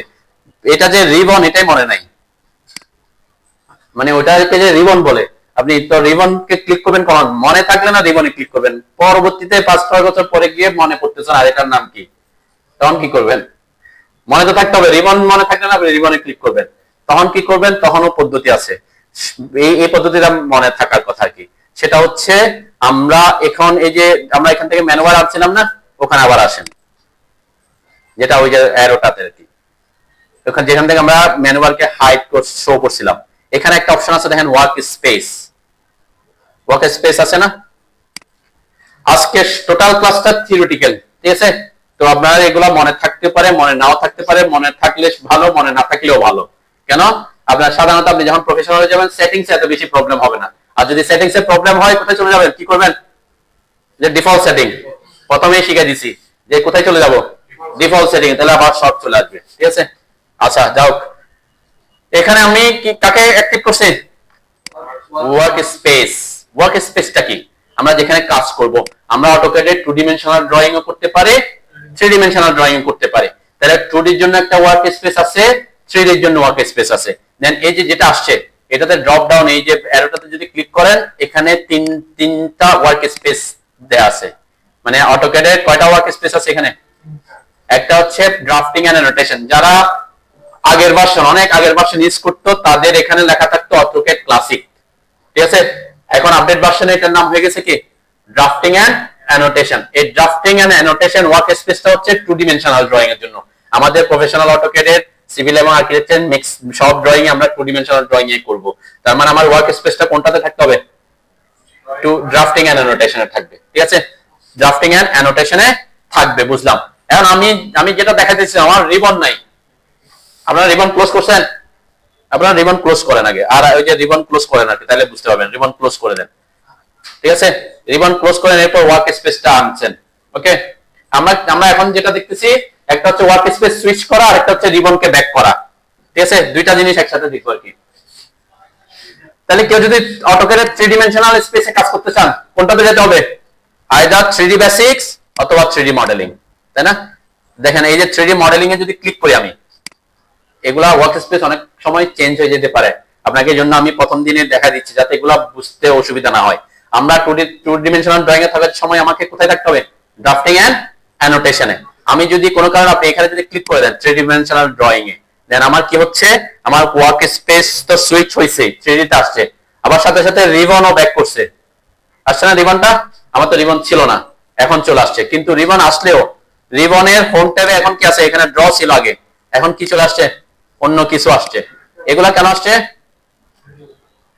এটা যে রিবন এটাই মনে নাই, মানে ওটাকে যে রিবন বলে, আপনি তো রিবনকে ক্লিক করবেন, কখন মনে থাকলে না রিবনে ক্লিক করবেন, পরবর্তীতে 5-6 বছর পরে গিয়ে মনে পড়তেছেন আর এটার নাম কি, তখন কি করবেন, মনে তো থাকতে হবে, রিবন মনে থাকলে না রিবনে ক্লিক করবেন, তখন কি করবেন, তখনও পদ্ধতি আছে। এই পদ্ধতিটা মনে থাকার কথা কি, সেটা হচ্ছে আমরা এখন এই যে আমরা এখান থেকে ম্যানুয়াল আসছিলাম না, ওখানে আবার আসেন, যেটা ওই যে অ্যারোটাতে আর কি, ওখানে যেখান থেকে আমরা ম্যানুয়ালকে হাইড শো করছিলাম, এখানে একটা অপশন আছে দেখেন, ওয়ার্ক স্পেস, ওয়ার্ক স্পেস আছে না। আজকে টোটাল ক্লাসটা থিওরিটিক্যাল, ঠিক আছে, তো আপনার এগুলো মনে থাকতে পারে, মনে নাও থাকতে পারে, মনে থাকলে ভালো, মনে না থাকলেও ভালো। কেন, আপনার সাধারণত আপনি যখন প্রফেশনাল হয়ে যাবেন সেটিংস এত বেশি প্রবলেম হবে না, আর যদি সেটিংস এ প্রবলেম হয় কোথায় চলে যাবেন, কি করবেন, যে ডিফল্ট সেটিং, প্রথমেই শিখে দিছি যে কোথায় চলে যাব, ডিফল্ট সেটিং, তাহলে আবার সব চলে আসবে। ঠিক আছে, আচ্ছা যাও, এখানে আমি কাকে অ্যাক্টিভ করছি, ওয়ার্ক স্পেস। ওয়ার্ক স্পেসটা কি, আমরা যেখানে কাজ করব, আমরা অটোক্যাডে 2 ডিমেনশনাল ড্রয়িংও করতে পারি, 3 ডিমেনশনাল ড্রয়িং করতে পারি। তাহলে 2 ডির জন্য একটা ওয়ার্ক স্পেস আছে, 3D এর জন্য ওয়ার্ক স্পেস আছে। দেন এই যে যেটা আসছে এটাতে ড্রপ ডাউন, এই যে অ্যারোটাতে যদি ক্লিক করেন এখানে তিনটা ওয়ার্ক স্পেস দেয়া আছে। মানে অটোক্যাডে কয়টা ওয়ার্ক স্পেস আছে এখানে? একটা হচ্ছে ড্রাফটিং এন্ড অ্যানোটেশন, যারা আগের ভার্সন, অনেক আগের ভার্সন ইউজ করতো তাদের এখানে লেখা থাকতো অটোক্যাড ক্লাসিক, ঠিক আছে। এখন আপডেট ভার্সনে এটার নাম হয়ে গেছে কি ড্রাফটিং এন্ড অ্যানোটেশন। এই ড্রাফটিং এন্ড অ্যানোটেশন ওয়ার্ক স্পেসটা হচ্ছে 2 ডিমেনশনাল ড্রয়িং এর জন্য। আমাদের প্রফেশনাল অটোক্যাডের সিভিল এবং আর্কিটেকচার মিক্স সব ড্রয়িং আমরা 2 ডিমেনশনাল ড্রয়িং এ করব। তার মানে আমার ওয়ার্ক স্পেসটা কোনটাতে থাকতে হবে? টু ড্রাফটিং এন্ড অ্যানোটেশনে থাকবে, ঠিক আছে। ড্রাফটিং এন্ড অ্যানোটেশনে থাকবে, বুঝলাম। এখন আমি যেটা দেখাতেছি আমার রিবন নাই। আপনারা রিবন ক্লোজ করছেন? আপনারা রিবন ক্লোজ করেন আগে, আর ওই যে রিবন ক্লোজ করেন আর কি, তাহলে বুঝতে পারবেন। রিবন ক্লোজ করে দেন, ঠিক আছে। রিবন ক্লোজ করেন, এরপর ওয়ার্ক স্পেসটা আনছেন, ওকে। আমরা এখন যেটা দেখতেছি একটা হচ্ছে ওয়ার্ক স্পেস সুইচ করা আর একটা হচ্ছে রিবনকে ব্যাক করা, ঠিক আছে। দুইটা জিনিস একসাথে দেখবো আর কি। তাহলে কেউ যদি অটোক্যাডের 3 ডিমেনশনাল স্পেসে কাজ করতে চান কোনটাতে যেতে হবে? আইদার 3D বেসিক্স অথবা 3D মডেলিং, তাই না? দেখেন এই যে 3D মডেলিং এ যদি ক্লিক করি আমি, এগুলা ওয়ার্ক স্পেস অনেক সময় চেঞ্জ হয়ে যেতে পারে। আপনাকে এই জন্য আমি প্রথম দিনে দেখা দিচ্ছি যাতে এগুলা বুঝতে অসুবিধা না হয়। আমরা 2 ডিমেনশনাল ড্রয়িং এ থাকার সময় আমাকে কোথায় থাকতে হবে? ড্রাফটিং এন্ড অ্যানোটেশনে। আমি যদি কোনো কারণে আপনি এখানে যদি ক্লিক করে দেন 3 ডিমেনশনাল ড্রয়িং এ, দেন আমার কি হচ্ছে, আমার ওয়ার্ক স্পেস তো সুইচ হইছে, 3D তে আসছে, আবার সাথে সাথে রিবনও ব্যাক করছে। আসছে না রিবনটা? আমার তো রিবন ছিল না, এখন চলে আসছে। কিন্তু রিবন আসলেও রিবনের হোম ট্যাবে এখন কি আছে? এখানে ড্র ছিল আগে, এখন কি চলে আসছে? অন্য কিছু আসছে। এগুলা কেন আসছে?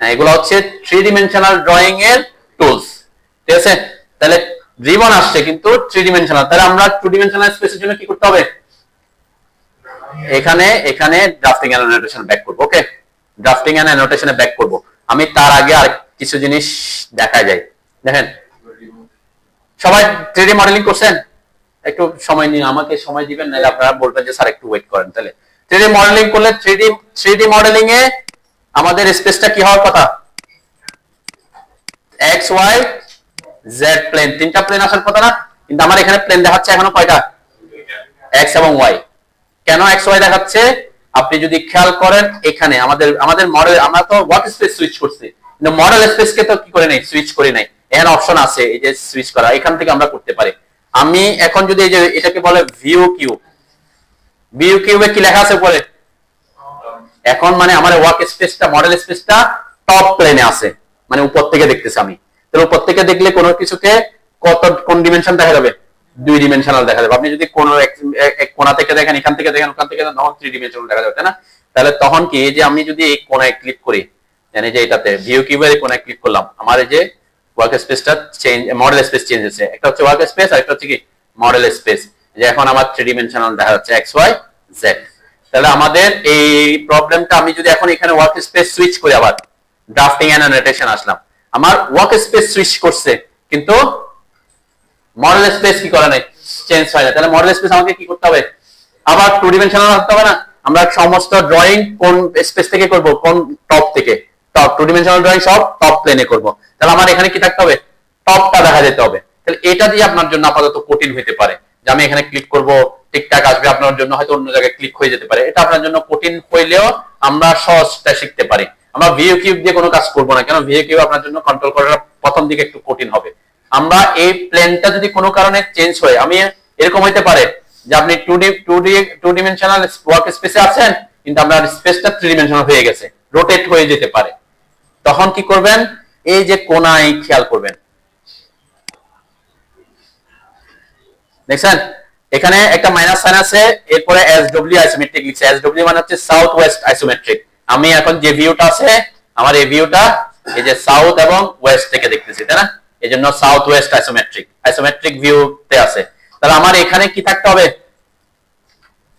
হ্যাঁ, এগুলা হচ্ছে 3 ডিমেনশনাল ড্রয়িং এর টুলস, ঠিক আছে। তাহলে রিবন আসছে কিন্তু 3 ডিমেনশনাল, তাহলে আমরা 2 ডিমেনশনাল স্পেসের জন্য কি করতে হবে? এখানে ড্রাফটিং এন্ড অ্যানোটেশন ব্যাক করব, ওকে। ড্রাফটিং এন্ড অ্যানোটেশনে ব্যাক করব। আমি তার আগে আর কিছু জিনিস দেখা যায়। দেখেন সবাই 3D মডেলিং করছেন? একটু সময় নিয়ে আমাকে সময় দিবেন, নাহলে আপনারা বলবেন যে স্যার একটু ওয়েট করেন। তাহলে 3D মডেলিং করলে 3D মডেলিং এ আমাদের স্পেসটা কি হওয়ার কথা? এক্স ওয়াই জেড প্লেন, তিনটা প্লেন আসার কথা না? কিন্তু আমার এখানে প্লেন দেখাচ্ছে এখনো কয়টা? এক্স এবং ওয়াই। কেন এক্স ওয়াই দেখাচ্ছে? আপনি যদি খেয়াল করেন এখানে আমাদের মডেল, আমরা তো ওয়ার্ক স্পেস সুইচ করছি, কিন্তু মডেল স্পেসকে তো কি করে নাই? সুইচ করে নাই। এখানে অপশন আছে এই যে সুইচ করা, এখান থেকে আমরা করতে পারি। আমি এখন যদি এই যে এটাকে বলে ভিউ কিউব, ভিউ কিউবে কি লেখা আছে উপরে? এখন মানে আমার ওয়ার্ক স্পেসটা, মডেল স্পেসটা টপ প্লেনে আছে, মানে উপর থেকে দেখতেছি আমি। তাহলে উপর থেকে দেখলে কোনো কিছুকে কোন ডিমেনশন দেখা যাবে? 2 ডিমেনশনাল দেখা যাবে। আপনি যদি কোন এক কোণা থেকে দেখেন, এখান থেকে দেখেন, ওখান থেকে দেখেন, তখন 3 ডিমেনশনাল দেখা যাবে, তাই না? তাহলে তখন কি, এই যে আমি যদি এই কোণায় ক্লিক করি, জানি যে এটাতে ভিউ কিউবের কোণায় ক্লিক করলাম, আমার এই যে ওয়ার্ক স্পেসটা চেঞ্জ, মডেল স্পেস চেঞ্জ হচ্ছে। একটা হচ্ছে ওয়ার্ক স্পেস আর একটা হচ্ছে কি মডেল স্পেস। যে এখন আমার 3 ডিমেনশনাল দেখা যাচ্ছে এক্স ওয়াই জেড। তাহলে আমাদের এই প্রবলেমটা, আমি যদি এখন এখানে ওয়ার্ক স্পেস সুইচ করি, আবার ড্রাফটিং এন্ড অ্যানোটেশন আসলাম, আমার ওয়ার্ক স্পেস সুইচ করছে কিন্তু মডেল স্পেস কি করে নাই? চেঞ্জ হয় না। তাহলে মডেল স্পেস আমাকে কি করতে হবে? আবার 2 ডিমেনশনাল রাখতে হবে না? আমরা সমস্ত ড্রয়িং কোন স্পেস থেকে করব? কোন টপ থেকে? টপ 2 ডিমেনশনাল ড্রয়িং সব টপ প্লেনে করব। তাহলে আমার এখানে কি থাকতে হবে? টপটা দেখা যেতে হবে। তাহলে এটা দিয়ে আপনার জন্য আপাতত কঠিন হতে পারে, যে আমি এখানে ক্লিক করব ঠিকঠাক আসবে, আপনার জন্য হয়তো অন্য জায়গায় ক্লিক হয়ে যেতে পারে। এটা আপনার জন্য কঠিন হইলেও আমরা সহজটা শিখতে পারি। আমরা ভিউ কিউব দিয়ে কোনো কাজ করব না, কেন ভিউ কিউব আপনার জন্য কন্ট্রোল করাটা প্রথম দিকে একটু কঠিন হবে। আমরা এই প্লেনটা যদি কোনো কারণে চেঞ্জ হয়, আমি এরকম হইতে পারে যে আপনি 2 ডিমেনশনাল ওয়ার্ক স্পেসে আছেন, কিন্তু আপনার স্পেসটা 3 ডিমেনশনাল হয়ে গেছে, রোটেট হয়ে যেতে পারে। তখন কি করবেন? এই যে কোণায় খেয়াল করবেন, দেখছেন এখানে একটা মাইনাস সাইন আছে, এরপরে এসডব্লিউ আইসোমেট্রিক লিখছে। এসডব্লিউ মানে হচ্ছে সাউথ ওয়েস্ট আইসোমেট্রিক। আমি এখন যে ভিউটা আছে, আমার এই ভিউটা এই যে সাউথ এবং ওয়েস্ট থেকে দেখতেছি, তাই না? এই জন্য সাউথ ওয়েস্ট আইসোমেট্রিক ভিউতে আছে। তাহলে আমার এখানে কি থাকতে হবে?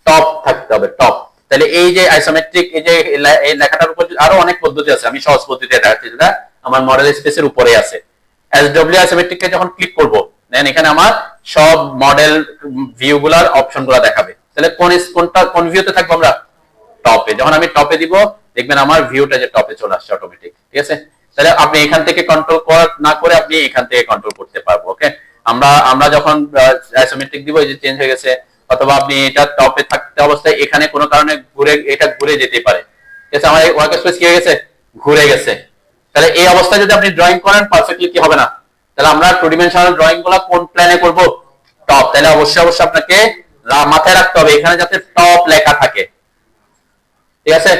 টপ থাকতে হবে, টপ। তাহলে এই যে আইসোমেট্রিক, এই যে এই লেখাটার উপর আরো অনেক পদ্ধতি আছে, আমি সহজ পদ্ধতিতে দেখাচ্ছি, যেটা আমার মডেল স্পেসের উপরে আছে। এসডব্লিউ আইসোমেট্রিককে যখন ক্লিক করব, দেন এখানে আমার সব মডেল ভিউ গুলার অপশন গুলা দেখাবে। তাহলে কোন ভিউতে থাকবো আমরা? টপে। যখন আমি টপে দিব, দেখবেন আমার ভিউটা যে টপে চলে আসছে অটোমেটিক, ঠিক আছে। তাহলে আপনি এখান থেকে কন্ট্রোল না করে আপনি এখান থেকে কন্ট্রোল করতে পারবো, ওকে। আমরা যখন আইসোমেট্রিক দিব, এই যে চেঞ্জ হয়ে গেছে, অথবা আপনি এটা টপে থাকতে অবস্থায় এখানে কোনো কারণে এটা ঘুরে যেতে পারে। ঠিক আছে, আমার ওয়ার্ক স্পেস কি হয়ে গেছে, ঘুরে গেছে। তাহলে এই অবস্থায় যদি আপনি ড্রয়িং করেন পারফেক্টলি কি হবে না। তাহলে আমরা টু ডিমেনশনাল ড্রয়িং গুলো কোন প্ল্যানে করব, টপ। তাহলে অবশ্যই আপনাকে মাথায় রাখতে হবে এখানে যাতে টপ লেখা থাকে। ঠিক আছে,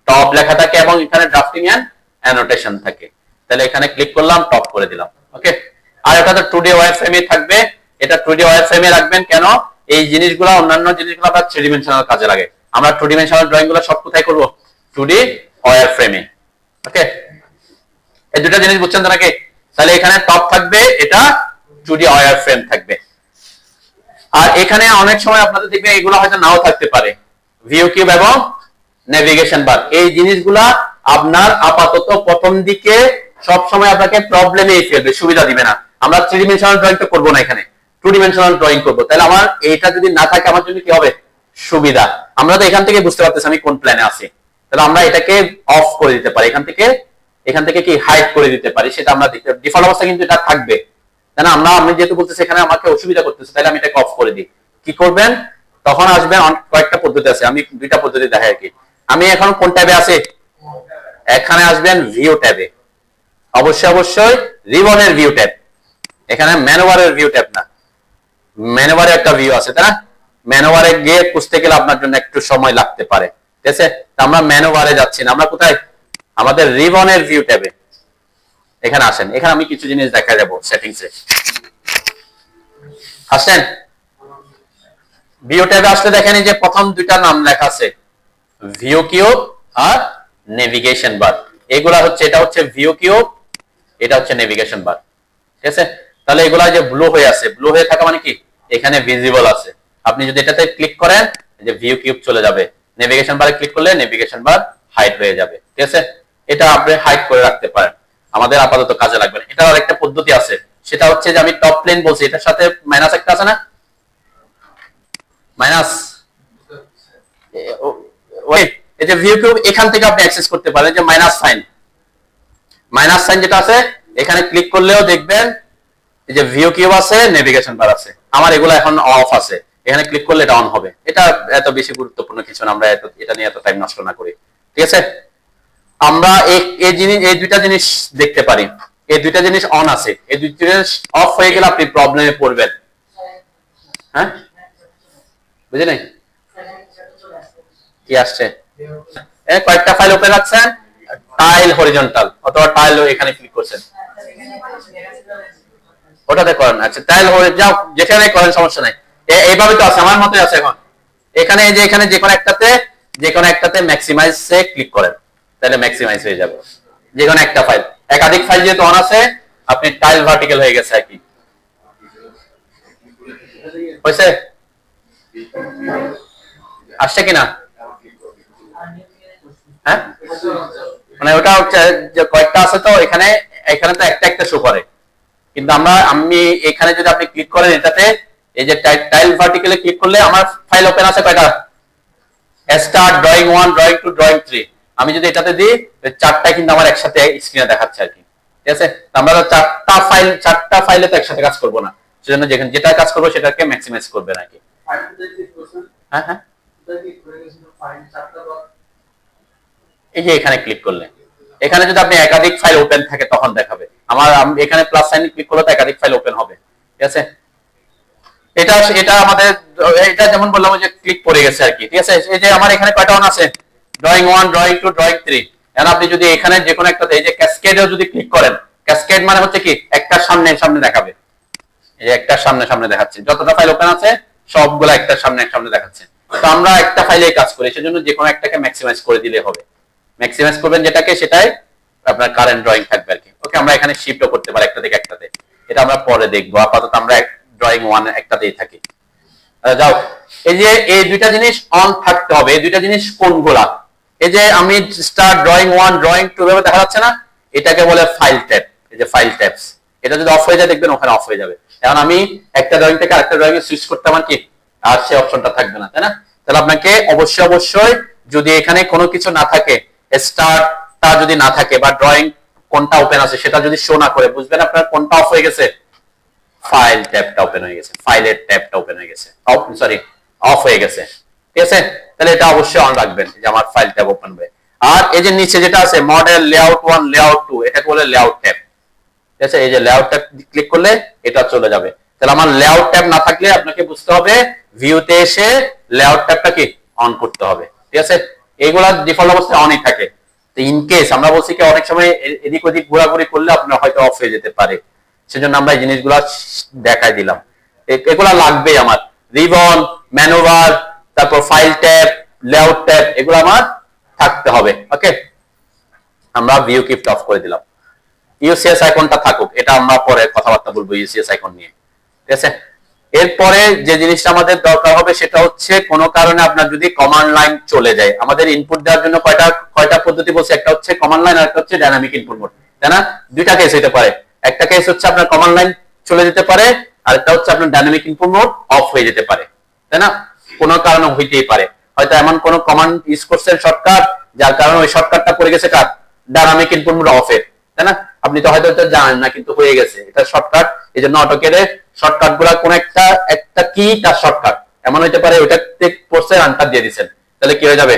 টপ লেখা থাকে এবং এখানে ড্রাফটিং এন্ড অ্যানোটেশন থাকে। তাহলে এখানে ক্লিক করলাম, টপ করে দিলাম। ওকে, আর এটা তো 2D ওয়্যারফ্রেমে থাকবে। এটা 2D ওয়্যারফ্রেমে রাখবেন কেন, এই জিনিসগুলো অন্যান্য জিনিসগুলো আবার 3 ডিমেনশনাল কাজে লাগে। আমরা 2 ডিমেনশনাল ড্রয়িং গুলো সব কোথায় করব, 2D ওয়্যারফ্রেমে। ওকে, এই দুটো জিনিস বুঝছেন তো নাকি? তাহলে এখানে টপ থাকবে, এটা 2D ওয়্যারফ্রেম থাকবে। আর এখানে অনেক সময় আপনাদের দেখবেন এগুলো হয়তো নাও থাকতে পারে, ভিউ কিউব এবং নেভিগেশন বার। এই জিনিসগুলা আপনার আপাতত প্রথম দিকে সব সময় আপনাকে প্রবলেমে ফেলবে, সুবিধা দিবে না। আমরা 3 ডিমেনশনাল ড্রয়িং তো করবো না, এখানে 2 ডিমেনশনাল ড্রয়িং করবো। তাহলে আমার এইটা যদি না থাকে আমার জন্য কি হবে, সুবিধা। আমরা তো এখান থেকে বুঝতে পারতেছি আমি কোন প্ল্যানে আছি। তাহলে আমরা এটাকে অফ করে দিতে পারি, এখান থেকে কি হাইড করে দিতে পারি, সেটা আমরা দেখতে। ডিফল্ট অবস্থা কিন্তু এটা থাকবে, তাই না? আমি যেহেতু বলতেছি এখানে আমাকে অসুবিধা করতেছে, তাহলে আমি এটাকে অফ করে দিই। কি করবেন, তখন আসবেন কয়েকটা পদ্ধতি আছে, আমি দুইটা পদ্ধতি দেখাই আর কি। আমি এখন কোন ট্যাবে আছি, এখানে আসবেন ভিউ ট্যাবে। অবশ্যই রিবনের ভিউ ট্যাব, এখানে ম্যানুভারের ভিউ ট্যাব না, ম্যানুভারে একটা ভিউ আছে, তাই না? ম্যানুভারে গিয়ে খুঁজতে গেলে আপনার জন্য একটু সময় লাগতে পারে। ঠিক আছে, আমরা ম্যানুভারে যাচ্ছি না, আমরা কোথায়, আমাদের রিবনের ভিউ ট্যাবে। এখানে আসেন, এখানে আমি কিছু জিনিস দেখা যাব সেটিংসে। আসেন, ভিউ ট্যাবে আসলে দেখেন যে প্রথম দুইটা নাম লেখা আছে, ভিউ কিউব আর নেভিগেশন বার। এগুলা হচ্ছে, এটা হচ্ছে ভিউ কিউব, এটা হচ্ছে নেভিগেশন বার। ঠিক আছে, তাহলে এগুলা যে ব্লু হয়ে আছে, ব্লু হয়ে থাকা মানে কি, এখানে ভিজিবল আছে। আপনি যদি এটাতে ক্লিক করেন যে ভিউ কিউব চলে যাবে, নেভিগেশন বারে ক্লিক করলে নেভিগেশন বার হাইড হয়ে যাবে। ঠিক আছে, এটা আপনি হাইড করে রাখতে পারেন, আমাদের আপাতত কাজে লাগবে না। এটার আরেকটা পদ্ধতি আছে, সেটা হচ্ছে যে আমি টপ প্লেন বলছি, এটার সাথে মাইনাস একটা আছে না, মাইনাস, ওই এই যে ভিউ কিউব, এখান থেকে আপনি অ্যাক্সেস করতে পারেন যে মাইনাস সাইন যেটা আছে, এখানে ক্লিক করলেও দেখবেন এই যে ভিউ কিউব আছে, নেভিগেশন বার আছে। আমার এগুলো এখন অফ আছে, এখানে ক্লিক করলে এটা অন হবে। এটা এত বেশি গুরুত্বপূর্ণ কিছু না, আমরা এটা নিয়ে এত টাইম নষ্ট না করি। ঠিক আছে, আমরা এই দুইটা জিনিস দেখতে পারি, এই দুইটা জিনিস অন আছে, এই দুইটা জিনিস অফ হয়ে গেলে আপনি প্রবলেমে পড়বেন। হ্যাঁ, বুঝে নাই কি আসছে, কয়েকটা ফাইল ওপেন রাখছেন, টাইল হরিজন্টাল অথবা টাইল এখানে ক্লিক করছেন, ওটাতে করেন। আচ্ছা, টাইল যাও যেখানে করেন সমস্যা নাই, এইভাবে তো আছে, আমার মতই আছে। এখন এখানে যে কোনো একটাতে ম্যাক্সিমাইজে ক্লিক করেন, তাহলে ম্যাক্সিমাইজ হয়ে যাবে যে কোনো একটা ফাইল। একাধিক ফাইল যেহেতু অন আছে, আপনি টাইল ভার্টিক্যাল হয়ে গেছে আর কি। হয়েছে, আসছে কিনা? হ্যাঁ, মানে ওটা হচ্ছে যে কয়েকটা আছে তো এখানে তো একটা শো করে, কিন্তু আমি এখানে যদি আপনি ক্লিক করেন এটাতে, এই যে টাইল ভার্টিক্যালে ক্লিক করলে আমার ফাইল ওপেন আছে কয়টা, স্টার্ট, ড্রয়িং 1, ড্রয়িং 2, ড্রয়িং 3। আমি যদি এটাতে দিই, চারটা কিন্তু আমার একসাথে স্ক্রিনে দেখাচ্ছে আর কি। ঠিক আছে, আমরা চারটা ফাইলে তো একসাথে কাজ করবো না, সেজন্য যেটা কাজ করবো সেটাকে ম্যাক্সিমাইজ করবে নাকি। হ্যাঁ হ্যাঁ, এই যে এখানে ক্লিক করলে, এখানে যদি আপনি একাধিক ফাইল ওপেন থাকে তখন দেখাবে। এখানে প্লাস সাইন ক্লিক করলে তো একাধিক ফাইল ওপেন হবে। ঠিক আছে, এটা আমাদের, এটা যেমন বললাম যে ক্লিক পড়ে গেছে আর কি। ঠিক আছে, এই যে আমার এখানে কয়টা অন আছে, ড্রয়িং 1, ড্রয়িং 2, ড্রয়িং 3। এখন আপনি যদি এখানে যে কোনো একটা, এই যে ক্যাসকেডেও যদি ক্লিক করেন, ক্যাসকেড মানে হচ্ছে কি, একটা সামনে দেখাবে, এই যে একটা সামনে দেখাচ্ছে, যতটা ফাইল ওপেন আছে সবগুলো একটা সামনে দেখাচ্ছে। তো আমরা একটা ফাইলেই কাজ করি, সেজন্য যে কোনো একটাকে ম্যাক্সিমাইজ করে দিলে হবে। ম্যাক্সিমাইজ করবেন যেটাকে, সেটাই আপনার কারেন্ট ড্রয়িং থাকবে আর কি। ওকে, আমরা এখানে শিফটও করতে পারি একটা থেকে একটাতে, এটা আমরা পরে দেখবো। আপাতত আমরা ড্রয়িং 1 একটাতেই থাকি। যাও, এই যে এই দুইটা জিনিস অন থাকতে হবে। এই দুইটা জিনিস কোনগুলা, এই যে আমি স্টার্ট, ড্রয়িং 1, ড্রয়িং 2 ভাবে দেখা যাচ্ছে না, এটাকে বলে ফাইল ট্যাব। এই যে ফাইল ট্যাবস, এটা যদি অফ হয়ে যায় দেখবেন ওখানে অফ হয়ে যাবে। এখন আমি একটা ড্রয়িং থেকে আরেকটা ড্রয়িং এ সুইচ করতে আমার কি, আর সেই অপশনটা থাকবে না, তাই না? তাহলে আপনাকে অবশ্যই যদি এখানে কোনো কিছু না থাকে, স্টার্টটা যদি না থাকে বা ড্রয়িং কোনটা ওপেন আছে সেটা যদি শো না করে, বুঝবেন আপনার কোনটা অফ হয়ে গেছে, ফাইল ট্যাবটা ওপেন হয়ে গেছে, ফাইলের ট্যাবটা ওপেন হয়ে গেছে, সরি অফ হয়ে গেছে, ঠিক আছে। তাহলে এটা অবশ্যই অন রাখবেন যে আমার ফাইল ট্যাব ওপেন হবে। আর এই যে নিচে যেটা আছে মডেল লেআউট 1 লেআউট 2 এটাকে বলে লেআউট ট্যাব, ঠিক আছে। এই যে লেআউট ট্যাব ক্লিক করলে এটা চলে যাবে। তাহলে আমার লেআউট ট্যাব না থাকলে আপনাকে বুঝতে হবে ভিউতে এসে লেআউট ট্যাবটা কি অন করতে হবে, ঠিক আছে। এইগুলা ডিফল্ট অবস্থায় অনই থাকে। তো ইন কেস আমরা বলছি কি অনেক সময় এদিক ওদিক ঘোরাঘুরি করলে আপনার হয়তো অফ হয়ে যেতে পারে, সেজন্য আমরা এই জিনিসগুলো দেখাই দিলাম। এগুলা লাগবে আমার, রিবন, ম্যানুভার, তারপর ফাইল ট্যাব, লেআউট ট্যাব, এগুলো আমার থাকতে হবে। ওকে, আমরা ভিউ কিপ অফ করে দিলাম। ইউসিএস আইকনটা থাকুক, এটা আমরা পরে কথাবার্তা বলবো ইউসিএস আইকন নিয়ে, ঠিক আছে। এরপরে যে জিনিসটা আমাদের দরকার হবে সেটা হচ্ছে কোনো কারণে আপনার যদি কমান্ড লাইন চলে যায়, আমাদের ইনপুট দেওয়ার জন্য কয়টা পদ্ধতি বলছে, একটা হচ্ছে কমান্ড লাইন আর একটা হচ্ছে ডাইনামিক ইনপুট মোড, তাই না? দুইটা কেস হতে পারে, একটা কেস হচ্ছে আপনার কমান্ড লাইন চলে যেতে পারে, আর একটা হচ্ছে আপনার ডাইনামিক ইনপুট মোড অফ হয়ে যেতে পারে, তাই না? কোনো কারণে হইতেই পারে, হয়তো এমন কোন কমান্ড ইউজ করছেন শর্টকাট যার কারণে ওই শর্টকাটটা পড়ে গেছে কার, ডাইনামিক ইনপুট মোড অফের, তাই না? আপনি তো হয়তো জানেন না কিন্তু হয়ে গেছে, এটা শর্টকাট। এই জন্য অটোক্যাডে শর্টকাট গুলা কোন একটা কি তার শর্টকাট এমন হইতে পারে ওইটাতে পড়ছে আনটার দিয়ে দিচ্ছেন, তাহলে কি হয়ে যাবে,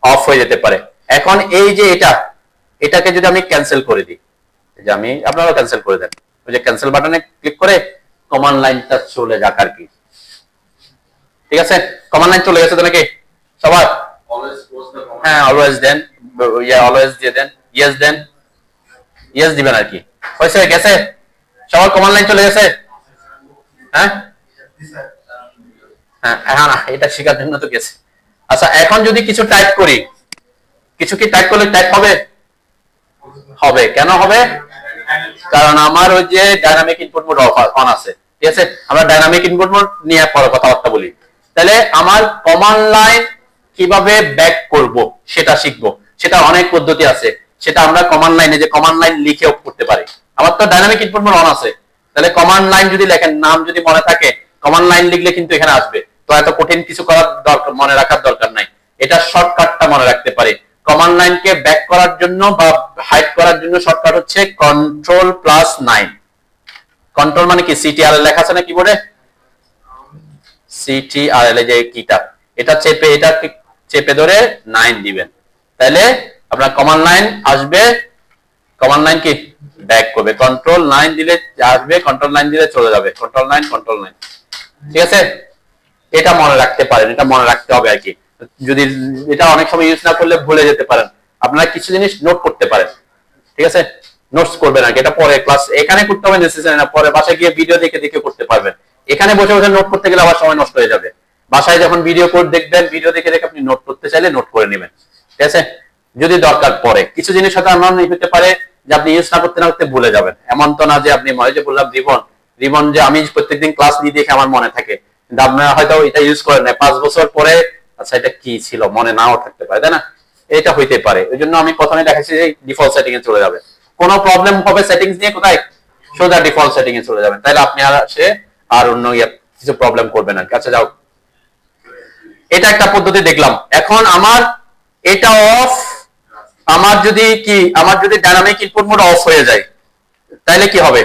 অফ হয়ে যেতে পারে। এখন এই যে এটাকে যদি আমি ক্যান্সেল করে দিই, যে আমি আপনারাও ক্যান্সেল করে দেন, ওই যে ক্যান্সেল বাটনে ক্লিক করে কমান্ড লাইনটা চলে যাক আর কি, ঠিক আছে। কমান্ড লাইন চলে গেছে তো নাকি সবার? হ্যাঁ, অলওয়েজ দেন, অলওয়েজ দিয়ে দেন, ইয়েস দেন, ইয়েস দিবেন আর কি। হয়েছে, গেছে সবার কমান্ড লাইন চলে গেছে? হ্যাঁ হ্যাঁ হ্যাঁ, এটা শেখার জন্য তো গেছে। আচ্ছা, এখন যদি কিছু টাইপ করি, কিছু কি টাইপ করলে টাইপ হবে? হবে। কেন হবে? কারণ আমার ওই যে ডাইনামিক ইনপুট মোড অন আছে, ঠিক আছে। আমরা ডাইনামিক ইনপুট মোড নিয়ে পরে কথাবার্তা বলি। তাহলে আমার কমান্ড লাইন কিভাবে ব্যাক করব সেটা শিখবো, সেটা অনেক পদ্ধতি আছে, সেটা আমরা কমান্ড লাইনে যে কমান্ড লাইন লিখে অফ করতে পারি। আমার তো ডাইনামিক ইনপুট মোড অন আছে, তাহলে কমান্ড লাইন যদি লেখেন, নাম যদি মনে থাকে, কমান্ড লাইন লিখলে কিন্তু এখানে আসবে। তো এত কঠিন কিছু করার দরকার, মনে রাখার দরকার নাই, এটা শর্টকাটটা মনে রাখতে পারে। কমান্ড লাইনকে ব্যাক করার জন্য বা হাইড করার জন্য শর্টকাট হচ্ছে Ctrl+9। কন্ট্রোল মানে কি, সিটিআরএল লেখা আছে না কিবোর্ডে, সিটিআরএল যে কিটা, এটা চেপে ধরে 9 দিবেন, তাহলে আপনার কমান্ড লাইন আসবে। কমান্ড লাইন কি ব্যাক করবে, Ctrl+9 দিলে আসবে, Ctrl+9 দিলে চলে যাবে, Ctrl+9, ঠিক আছে। এটা মনে রাখতে পারেন, এটা মনে রাখতে হবে আর কি। যদি এটা অনেক সময় ইউজ না করলে ভুলে যেতে পারেন, আপনারা কিছু জিনিস নোট করতে পারেন, ঠিক আছে। নোটস করবেন আর কি, এটা পরে ক্লাস এখানে করতে হবে নেসেসারি না, পরে বাসায় গিয়ে ভিডিও দেখে দেখে করতে পারবেন। এখানে বসে বসে নোট করতে গেলে আবার সময় নষ্ট হয়ে যাবে। বাসায় যখন ভিডিও কোড দেখবেন, ভিডিও দেখে দেখে আপনি নোট করতে চাইলে নোট করে নেবেন, ঠিক আছে। যদি দরকার পড়ে কিছু জিনিস হয়তো এমন হতে পারে যে আপনি ইউজ না করতে না করতে ভুলে যাবেন, এমন তো না যে আপনি মনে যে বললাম রিবন যে আমি প্রত্যেকদিন ক্লাস নিয়ে দেখে আমার মনে থাকে, কিন্তু আপনারা হয়তো এটা ইউজ করেন না, 5 বছর পরে আচ্ছা এটা কি ছিল মনে নাও থাকতে পারে, তাই না? এটা হইতে পারে। ওই জন্য আমি প্রথমে দেখাচ্ছি যে ডিফল্ট সেটিং এ চলে যাবে। কোনো প্রবলেম হবে সেটিংস নিয়ে, কোথায় সোজা ডিফল্ট সেটিং এ চলে যাবেন, তাহলে আপনি আর অন্য কিছু প্রবলেম করবেন না। আচ্ছা যাও, এটা একটা পদ্ধতি দেখলাম। এখন আমার এটা অফ, আমার যদি ডাইনামিক ইনপুট মোড অফ হয়ে যায় তাহলে কি হবে,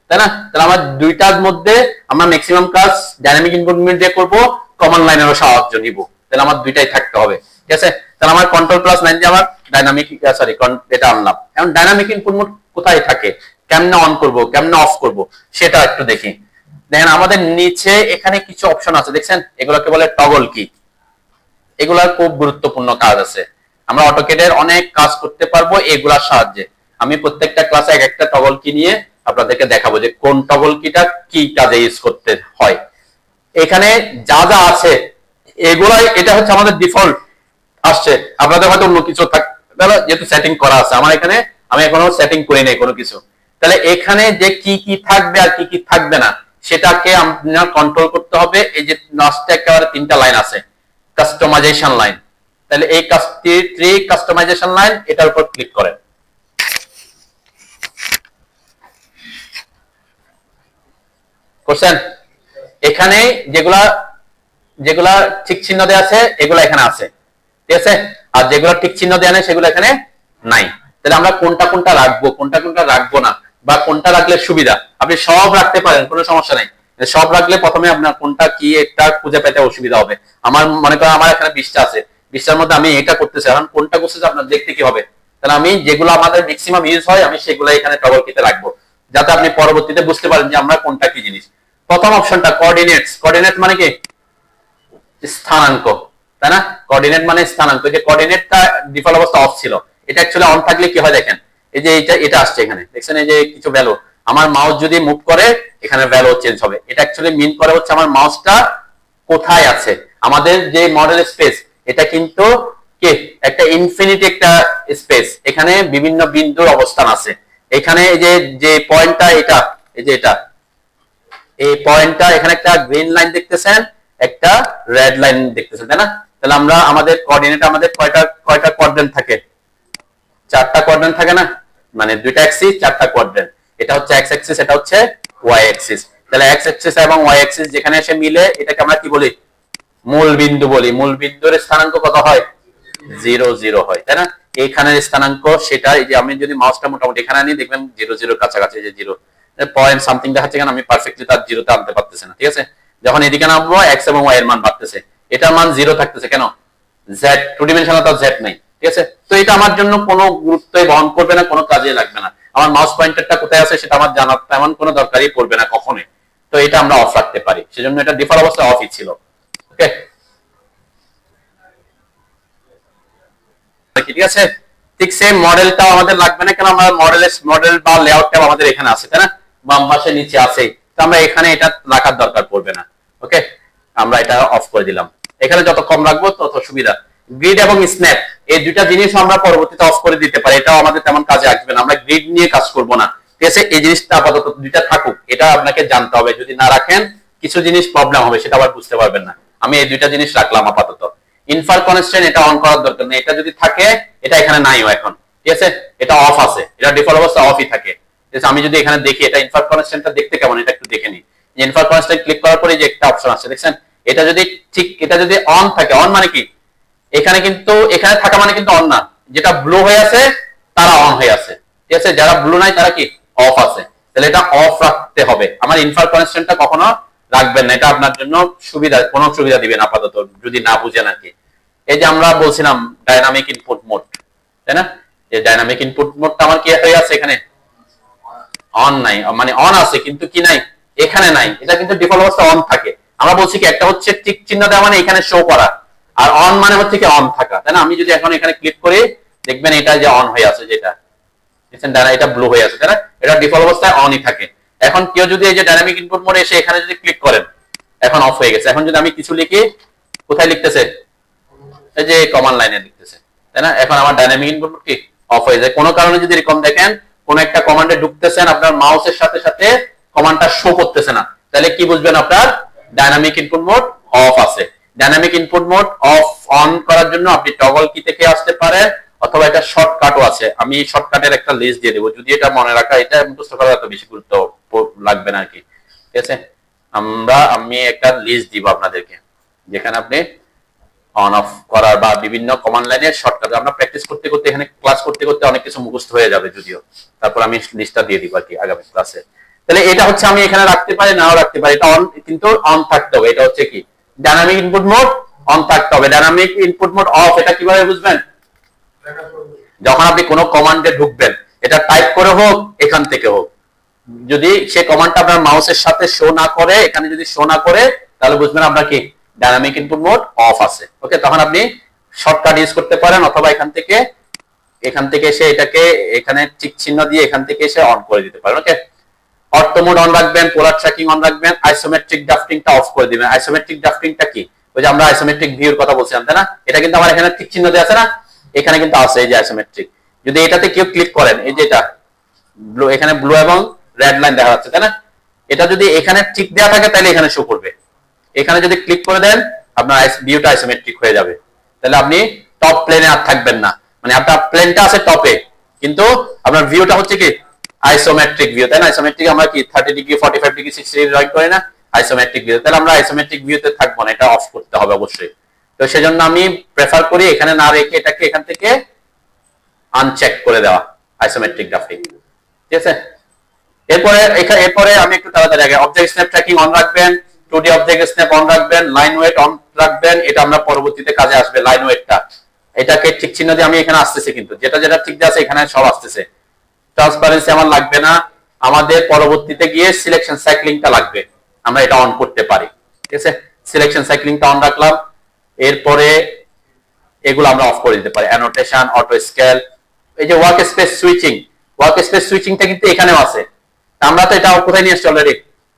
তাই না? তাহলে আমার দুইটার মধ্যে আমরা ম্যাক্সিমাম কাজ ডাইনামিক ইনপুট মোড দিয়ে করব, কমান্ড লাইনেরও সাহায্য নিব, তাহলে আমার দুইটাই থাকতে হবে, ঠিক আছে। তাহলে আমার Ctrl+9 দিয়ে আমার ডাইনামিক এটা আনলাম। এখন ডাইনামিক ইনপুট মোড কোথায় থাকে, কেমনে অন করব, কেমনে অফ করব সেটা একটু দেখি। দেখেন আমাদের নিচে এখানে কিছু অপশন আছে, দেখছেন, এগুলোকে বলে টগল কি। এগুলার খুব গুরুত্বপূর্ণ কাজ আছে, আমরা অটোক্যাডের অনেক কাজ করতে পারবো এগুলার সাহায্যে। আমি প্রত্যেকটা ক্লাসে এক একটা টগল কি নিয়ে আপনাদেরকে দেখাবো যে কোন টগল কিটা কি কাজে ইউজ করতে হয়। এখানে যা যা আছে এগুলাই, এটা হচ্ছে আমাদের ডিফল্ট আসছে, আপনাদের হয়তো অন্য কিছু থাকবে যেহেতু সেটিং করা আছে। আমার এখানে আমি এখনো সেটিং করি নাই কোনো কিছু, তাহলে এখানে যে কি কি থাকবে আর কি কি থাকবে না সেটাকে আপনার কন্ট্রোল করতে হবে। এই যে লাস্টে একেবারে 3টা লাইন আছে, কাস্টমাইজেশন লাইন, তাহলে এই কাস্টমাইজেশন লাইন, এটার উপর ক্লিক করেন। করছেন? এখানে যেগুলা ঠিক চিহ্ন দেওয়া আছে এগুলা এখানে আছে, ঠিক আছে। আর যেগুলো ঠিক চিহ্ন দেওয়া নেই সেগুলো এখানে নাই। তাহলে আমরা কোনটা কোনটা রাখবো, কোনটা কোনটা রাখবো না, বা কোনটা রাখলে সুবিধা, আপনি সব রাখতে পারেন, কোনো সমস্যা নাই। সব রাখলে প্রথমে আপনার কোনটা কি একটা খুঁজে পেতে অসুবিধা হবে। আমার মনে করেন আমার এখানে 20টা আছে, 20টার মধ্যে আমি এটা করতেছি, এখন কোনটা করতেছি আপনার দেখতে কি হবে, তাহলে আমি যেগুলো আমাদের ম্যাক্সিমাম ইউজ হয় আমি সেগুলো এখানে টগল কিতে রাখবো, যাতে আপনি পরবর্তীতে বুঝতে পারেন যে আমরা কোনটা কি জিনিস। প্রথম অপশনটা কোঅর্ডিনেটস, কোঅর্ডিনেট মানে কি স্থানাঙ্ক, তাই না? কোঅর্ডিনেট মানে স্থানাঙ্ক। যে কোঅর্ডিনেটটা ডিফল্ট অবস্থা অফ ছিল, এটা অ্যাকচুয়ালি অন থাকলে কি হয় দেখেন, এই যে এটা আসছে এখানে দেখছেন, এই যে কিছু ভ্যালু, আমার মাউস যদি মুভ করে এখানে ভ্যালু চেঞ্জ হবে। এটা অ্যাকচুয়ালি মিন করে হচ্ছে আমার মাউসটা কোথায় আছে। আমাদের যে মডেল স্পেস এটা কিন্তু কি একটা ইনফিনিটি একটা স্পেস, এখানে বিভিন্ন বিন্দুর অবস্থান আছে। এখানে এই যে পয়েন্টটা এটা, এই যে এটা এই পয়েন্টটা, এখানে একটা গ্রিন লাইন দেখতেছেন, একটা রেড লাইন দেখতেছেন, তাই না? তাহলে আমরা আমাদের কোঅর্ডিনেট আমাদের কয়টা কোয়াড্রেন্ট থাকে? 4টা কোয়াড্রেন্ট থাকে না, মানে 2টা অ্যাক্সিস 4টা কোয়াড্রেন্ট। এটা হচ্ছে এক্স অ্যাক্সিস, এটা হচ্ছে ওয়াই অ্যাক্সিস। তাহলে এক্স অ্যাক্সিস এবং ওয়াই অ্যাক্সিস যেখানে এসে মিলে এটাকে আমরা কি বলি? মূল বিন্দু বলি। মূল বিন্দুর স্থানাঙ্ক কত হয়? 0 0 হয়, তাই না? এইখানের স্থানাঙ্ক সেটা, এই যে আমি যদি মাউসটা মোটামুটি এখানে আনি দেখবেন 0 0 কাছাকাছি, যে 0 পয়েন্ট সামথিং দেখাচ্ছে, কেন আমি পারফেক্টলি তার 0তে আনতে পারতেছি না, ঠিক আছে? যখন এদিকে নামবো এক্স এবং ওয়াই এর মান বাড়তেছে, এটার মান 0 থাকতেছে, কেন? জেড টু ডিমেনশনাল, তো জেড নাই, ঠিক আছে? তো এটা আমার জন্য কোনো গুরুত্বই বহন করবে না, কোনো কাজে লাগবে না। আমার মাউস পয়েন্টারটা কোথায় আছে সেটা আমার জানার তেমন কোনো দরকারই পড়বে না কখনোই। তো এটা আমরা অফ রাখতে পারি, সেজন্য এটা ডিফল্ট অবস্থায় অফই ছিল। ওকে, ঠিক আছে? ঠিক সেম মডেলটাও আমাদের লাগবে না, কেন আমরা মডেল বা লেআউটটাও আমাদের এখানে আছে, তাই না? বাম পাশে নিচে আছে, তো আমরা এখানে এটা রাখার দরকার পড়বে না। ওকে, আমরা এটা অফ করে দিলাম। এখানে যত কম রাখবো তত সুবিধা। গ্রিড এবং স্ন্যাপ এই দুইটা জিনিস আমরা পরবর্তীতে অফ করে দিতে পারি, এটাও আমাদের তেমন কাজে আসবে না, আমরা গ্রিড নিয়ে কাজ করব না, ঠিক আছে? এই জিনিসটা আপাতত দুইটা থাকুক, এটা আপনাকে জানতে হবে। যদি না রাখেন কিছু জিনিস প্রবলেম হবে, সেটা আবার বুঝতে পারবেন না। আমি এই দুইটা জিনিস রাখলাম আপাতত। ইনফার কনস্ট্যান্ট এটা অন করার দরকার নেই, এটা যদি থাকে, এটা এখানে নাইও এখন, ঠিক আছে? এটা অফ আছে, এটা ডিফল্ট অবস্থা অফই থাকে, ঠিক আছে? আমি যদি এখানে দেখি এটা ইনফার কনস্ট্যান্টটা দেখতে কেমন, এটা একটু দেখে নিই। ইনফার কনস্ট্যান্ট ক্লিক করার পরে যে একটা অপশন আছে দেখছেন, এটা যদি ঠিক, এটা যদি অন থাকে, অন মানে কি এখানে কিন্তু, এখানে থাকা মানে কিন্তু অন না, যেটা ব্লু হয়ে আছে তারা অন হয়ে আছে, ঠিক আছে? যারা ব্লু নাই তারা কি অফ আছে। তাহলে এটা অফ রাখতে হবে। আমার ইনফার কনস্ট্যান্টটা কখনো রাখবেন না, এটা আপনার জন্য সুবিধা, কোনো সুবিধা দিবেন আপাতত যদি না বুঝেন আর কি। এই যে আমরা বলছিলাম ডাইনামিক ইনপুট মোড, তাই না? এই ডাইনামিক ইনপুট মোডটা আমার কি হয়ে আছে, এখানে অন নাই, মানে অন আছে কিন্তু কি নাই, এখানে নাই। এটা কিন্তু ডিফল্ট অবস্থা অন থাকে। আমরা বলছি কি একটা হচ্ছে টিক চিহ্ন দেওয়া মানে এখানে শো করা, আর অন মানে হচ্ছে কি অন থাকা, তাই না? আমি যদি এখন এখানে ক্লিক করি দেখবেন এটা যে অন হয়ে আছে, যেটা দেখছেন এটা ব্লু হয়ে আছে, তাই না? এটা ডিফল্ট অবস্থায় অনই থাকে। এখন কেউ যদি এই যে ডাইনামিক ইনপুট মোডে এসে এখানে যদি ক্লিক করেন, এখন অফ হয়ে গেছে। এখন যদি আমি কিছু লিখি, কোথায় লিখতেছে? এই যে কমান্ড লাইনে লিখতেছে, তাই না? এখন আমার ডাইনামিক ইনপুট মোড কি অফ হয়ে যায়। কোনো কারণে যদি এরকম দেখেন কোন একটা কমান্ডে ঢুকতেছেন, আপনার মাউসের সাথে সাথে কমান্ডটা শো করতেছে না, তাহলে কি বুঝবেন? আপনার ডাইনামিক ইনপুট মোড অফ আছে। Dynamic input mode of on করার জন্য আপনি টগল কি থেকে আসতে পারেন, অথবা এটা শর্টকাটও আছে। আমি শর্টকাটের একটা লিস্ট দিয়ে দেবো, যদি এটা মনে রাখা, এটা মুখস্থ করার এত বেশি গুরুত্ব লাগবে না আর কি, ঠিক আছে? আমি একটা লিস্ট দিব আপনাদেরকে, যেখানে আপনি অন অফ করার বা বিভিন্ন কমান্ড লাইনের শর্টকাট, আমরা প্র্যাকটিস করতে করতে, এখানে ক্লাস করতে করতে অনেক কিছু মুখস্থ হয়ে যাবে যদিও, তারপর আমি লিস্টটা দিয়ে দিব আর কি আগামী ক্লাসে। তাহলে এটা হচ্ছে আমি এখানে রাখতে পারি, নাও রাখতে পারি, এটা অন, কিন্তু অন থাকতে হবে। এটা হচ্ছে কি ডাইনামিক ইনপুট মোড অন থাকতে হবে। ডাইনামিক ইনপুট মোড অফ, এটা কিভাবে বুঝবেন? যখন আপনি কোনো কমান্ডে ঢুকবেন, এটা টাইপ করে হোক এখান থেকে হোক, যদি সে কমান্ডটা আপনার মাউসের সাথে শো না করে, এখানে যদি শো না করে, তাহলে বুঝবেন আপনার কি ডাইনামিক ইনপুট মোড অফ আছে। ওকে, তখন আপনি শর্টকাট ইউজ করতে পারেন, অথবা এখান থেকে এসে এটাকে এখানে টিক চিহ্ন দিয়ে এখান থেকে এসে অন করে দিতে পারেন। ওকে, অটো মোড অন রাখবেন, পোলার ট্র্যাকিং অন রাখবেন, আইসোমেট্রিক ড্রাফটিংটা অফ করে দিবেন। আইসোমেট্রিক ড্রাফটিংটা কি? ওই যে আমরা আইসোমেট্রিক ভিউর কথা বলছিলাম, তাই না? এটা কিন্তু আমার এখানে টিক চিহ্ন দেওয়া আছে না, এখানে কিন্তু আছে এই যে আইসোমেট্রিক। যদি এটাতে কেউ ক্লিক করেন, এই যে এটা ব্লু, এখানে ব্লু এবং রেড লাইন দেখা যাচ্ছে, তাই না? এটা যদি এখানে টিক দেওয়া থাকে তাহলে এখানে শো করবে। এখানে যদি ক্লিক করে দেন আপনার ভিউটা আইসোমেট্রিক হয়ে যাবে, তাহলে আপনি টপ প্লেনে আর থাকবেন না, মানে আপনার প্লেনটা আছে টপে, কিন্তু আপনার ভিউটা হচ্ছে কি আইসোমেট্রিক ভিউ, তাই না? আইসোমেট্রিক আমরা কি 30 ডিগ্রি 45 ডিগ্রি 60 ডিগ্রি ড্রয়িং করি না, আইসোমেট্রিক ভিউ। তাহলে আমরা আইসোমেট্রিক ভিউতে থাকবো না, এটা অফ করতে হবে অবশ্যই। তো সেজন্য আমি প্রেফার করি এখানে না রেখে এটাকে এখান থেকে আনচেক করে দেওয়া, আইসোমেট্রিক গ্রাফিক, ঠিক আছে? এরপরে আমি একটু তাড়াতাড়ি আগে অবজেক্ট স্ন্যাপ ট্র্যাকিং অন রাখবেন, 2D অবজেক্ট স্ন্যাপ অন রাখবেন, লাইন ওয়েট অন রাখবেন। এটা আমরা পরবর্তীতে কাজে আসবে। লাইন ওয়েটটা এটাকে ঠিক চিহ্ন দিয়ে আমি এখানে আসতেছে, কিন্তু যেটা যেটা ঠিক আছে এখানে সব আসতেছে। ট্রান্সপারেন্সি আমার লাগবে না, আমাদের পরবর্তীতে গিয়ে সিলেকশন সাইক্লিংটা লাগবে, আমরা এটা অন করতে পারি। ঠিক আছে, সিলেকশন সাইক্লিংটা অন রাখলাম। এরপরে এগুলো আমরা অফ করে দিতে পারি, অ্যানোটেশন, অটো স্কেল। এই যে ওয়ার্ক স্পেস সুইচিংটা কিন্তু এখানেও আছে। আমরা তো এটা কোথায় নিয়ে আসছি অলরেডি,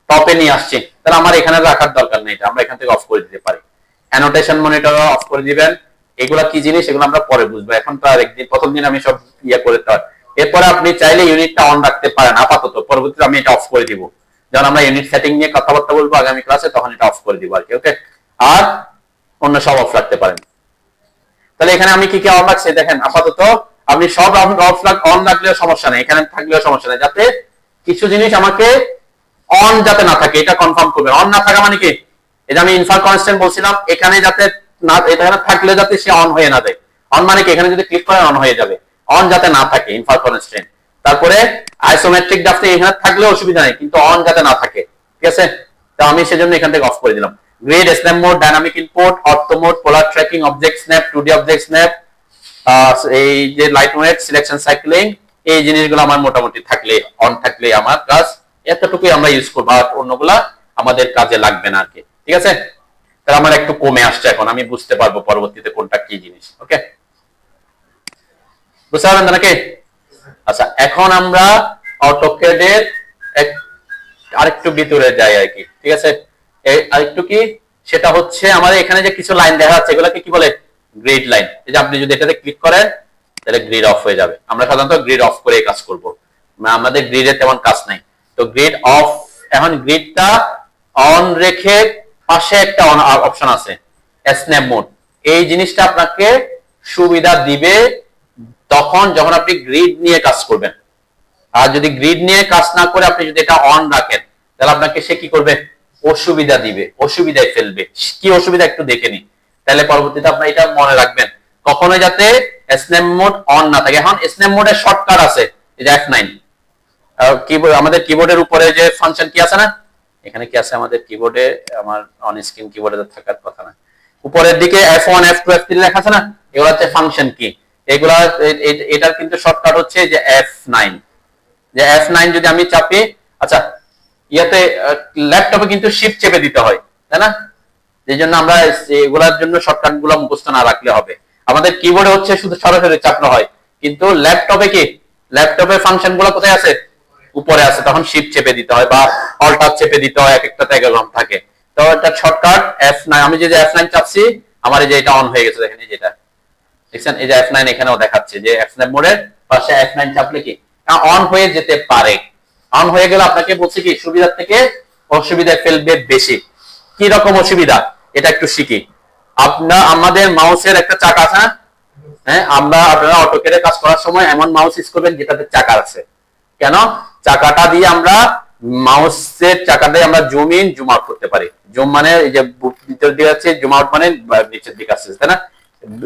টপে নিয়ে আসছি, তাহলে আমার এখানে রাখার দরকার নেই, এটা আমরা এখান থেকে অফ করে দিতে পারি। অ্যানোটেশন মনিটর অফ করে দিবেন। এগুলা কি জিনিস এগুলো আমরা পরে বুঝবো, এখন তো আরেকদিন, প্রথম দিন আমি সব করে দিতে পারি। এরপরে আপনি চাইলে ইউনিটটা অন রাখতে পারেন আপাতত, পরবর্তীতে আমি এটা অফ করে দিব। যখন আমরা ইউনিট সেটিং নিয়ে কথাবার্তা বলবো আগামী ক্লাসে, তখন এটা অফ করে দিব আর কি। ওকে, আর অন্য সব অফ রাখতে পারেন। তাহলে এখানে আমি কি কি অন রাখছি দেখেন। আপাতত আপনি সব অন রাখলেও সমস্যা নেই, এখানে থাকলেও সমস্যা নেই, যাতে কিছু জিনিস আমাকে অন যাতে না থাকে এটা কনফার্ম করবে। অন না থাকা মানে কি, এই যে আমি ইনফার কনস্ট্যান্ট বলছিলাম, এখানে যাতে না, এখানে থাকলে যাতে সে অন হয়ে না দেয়। অন মানে কি, এখানে যদি ক্লিক করেন অন হয়ে যাবে, অন যাতে না থাকে ইনফার কনস্ট্যান্ট। তারপরে আইসোমেট্রিক ড্রাফটে এখানে থাকলেও অসুবিধা নেই, কিন্তু অন যাতে না থাকে। ঠিক আছে, তো আমি সেজন্য এখান থেকে অফ করে দিলাম। Grid, snap mode, dynamic input, ortho mode, polar tracking, object snap, 2D object snap, এই যে লাইট ওয়েট, সিলেকশন সাইক্লিং, এই জিনিসগুলো আমার মোটামুটি থাকলে, অন থাকলে আমার কাজ এতটুকুই আমরা ইউজ করবো, আর অন্যগুলা আমাদের কাজে লাগবে না আর কি। ঠিক আছে, তাহলে আমার একটু কমে আসছে, এখন আমি বুঝতে পারবো পরবর্তীতে কোনটা কি জিনিস। ওকে, বুঝতে পারবেন নাকি? আচ্ছা, এখন আমরা অটোক্যাডের আরেকটু ভিতরে যাই আর কি। ঠিক আছে, আরেকটু কি, সেটা হচ্ছে আমাদের এখানে যে কিছু লাইন দেখা যাচ্ছে, এগুলোকে কি বলে, গ্রিড লাইন। এই যে আপনি যদি এটাতে ক্লিক করেন তাহলে গ্রিড অফ হয়ে যাবে। আমরা সাধারণত গ্রিড অফ করে কাজ করব, আমাদের গ্রিডে তেমন কাজ নাই। তো গ্রিড অফ, এখন গ্রিডটা অন রেখে পাশে একটা অপশন আছে স্ন্যাপ মোড। এই জিনিসটা আপনাকে সুবিধা দিবে তখন যখন আপনি গ্রিড নিয়ে কাজ করবেন। আর যদি গ্রিড নিয়ে কাজ না করে আপনি যদি এটা অন রাখেন, তাহলে আপনাকে সে কি করবে, অসুবিধা দিবে, অসুবিধায় ফেলবে। কি অসুবিধা একটু দেখে নি, তাহলে পরবর্তীতে আপনি এটা মনে রাখবেন, কখনো যাতে স্ন্যাপ মোড অন না থাকে। এখন স্ন্যাপ মোডের শর্টকাট আছে, এই যে F9, কিবোর্ড, আমাদের কিবোর্ডের উপরে যে ফাংশন কি আছে না, এখানে কি আছে আমাদের কিবোর্ডে, আমার অন স্ক্রিন কিবোর্ডে থাকার কথা না, উপরের দিকে F1, F2, F3 লেখা আছে না, এগুলো হচ্ছে ফাংশন কি। এগুলা, এটার কিন্তু শর্টকাট হচ্ছে যে F9। যে F9 যদি আমি চাপি, আচ্ছা ইয়াতে ল্যাপটপে কিন্তু শিফট চেপে দিতে হয়, তাই না? এই জন্য আমরা এগুলার জন্য শর্টকাট গুলো মুখস্থ না রাখলে হবে। আমাদের কিবোর্ডে হচ্ছে শুধু সরাসরি চাপনো হয়, কিন্তু ল্যাপটপে কি, ল্যাপটপের ফাংশন গুলো কোথায় আছে, উপরে আছে, তখন শিফট চেপে দিতে হয় বা অল্টার চেপে দিতে হয়, এক একটাতে এক রকম থাকে। তো এটা শর্টকাট F9। আমি যদি F9 চাপছি, আমার এই যে এটা অন হয়ে গেছে, দেখেন এই যেটা দেখছেন, এই যে F9 এখানেও দেখাচ্ছে যে F9 মোডের পাশে F9 চাপলে কি অন হয়ে যেতে পারে। অন হয়ে গেলে আপনাকে বলছি কি, সুবিধার থেকে অসুবিধায় ফেলবে বেশি। কি রকম অসুবিধা, এটা একটু শিখি। আমাদের মাউসের একটা চাকা আছে না, হ্যাঁ, আপনারা অটোক্যাডে কাজ করার সময় এমন মাউস ইউজ করবেন যেটাতে চাকা আছে। কেন, চাকাটা দিয়ে আমরা, মাউসের চাকা দিয়ে আমরা জুম ইন জুম আউট করতে পারি। জুম মানে এই যে ভিতর দিকে আছে, জুম আউট মানে নিচের দিকে আসছে, তাই না?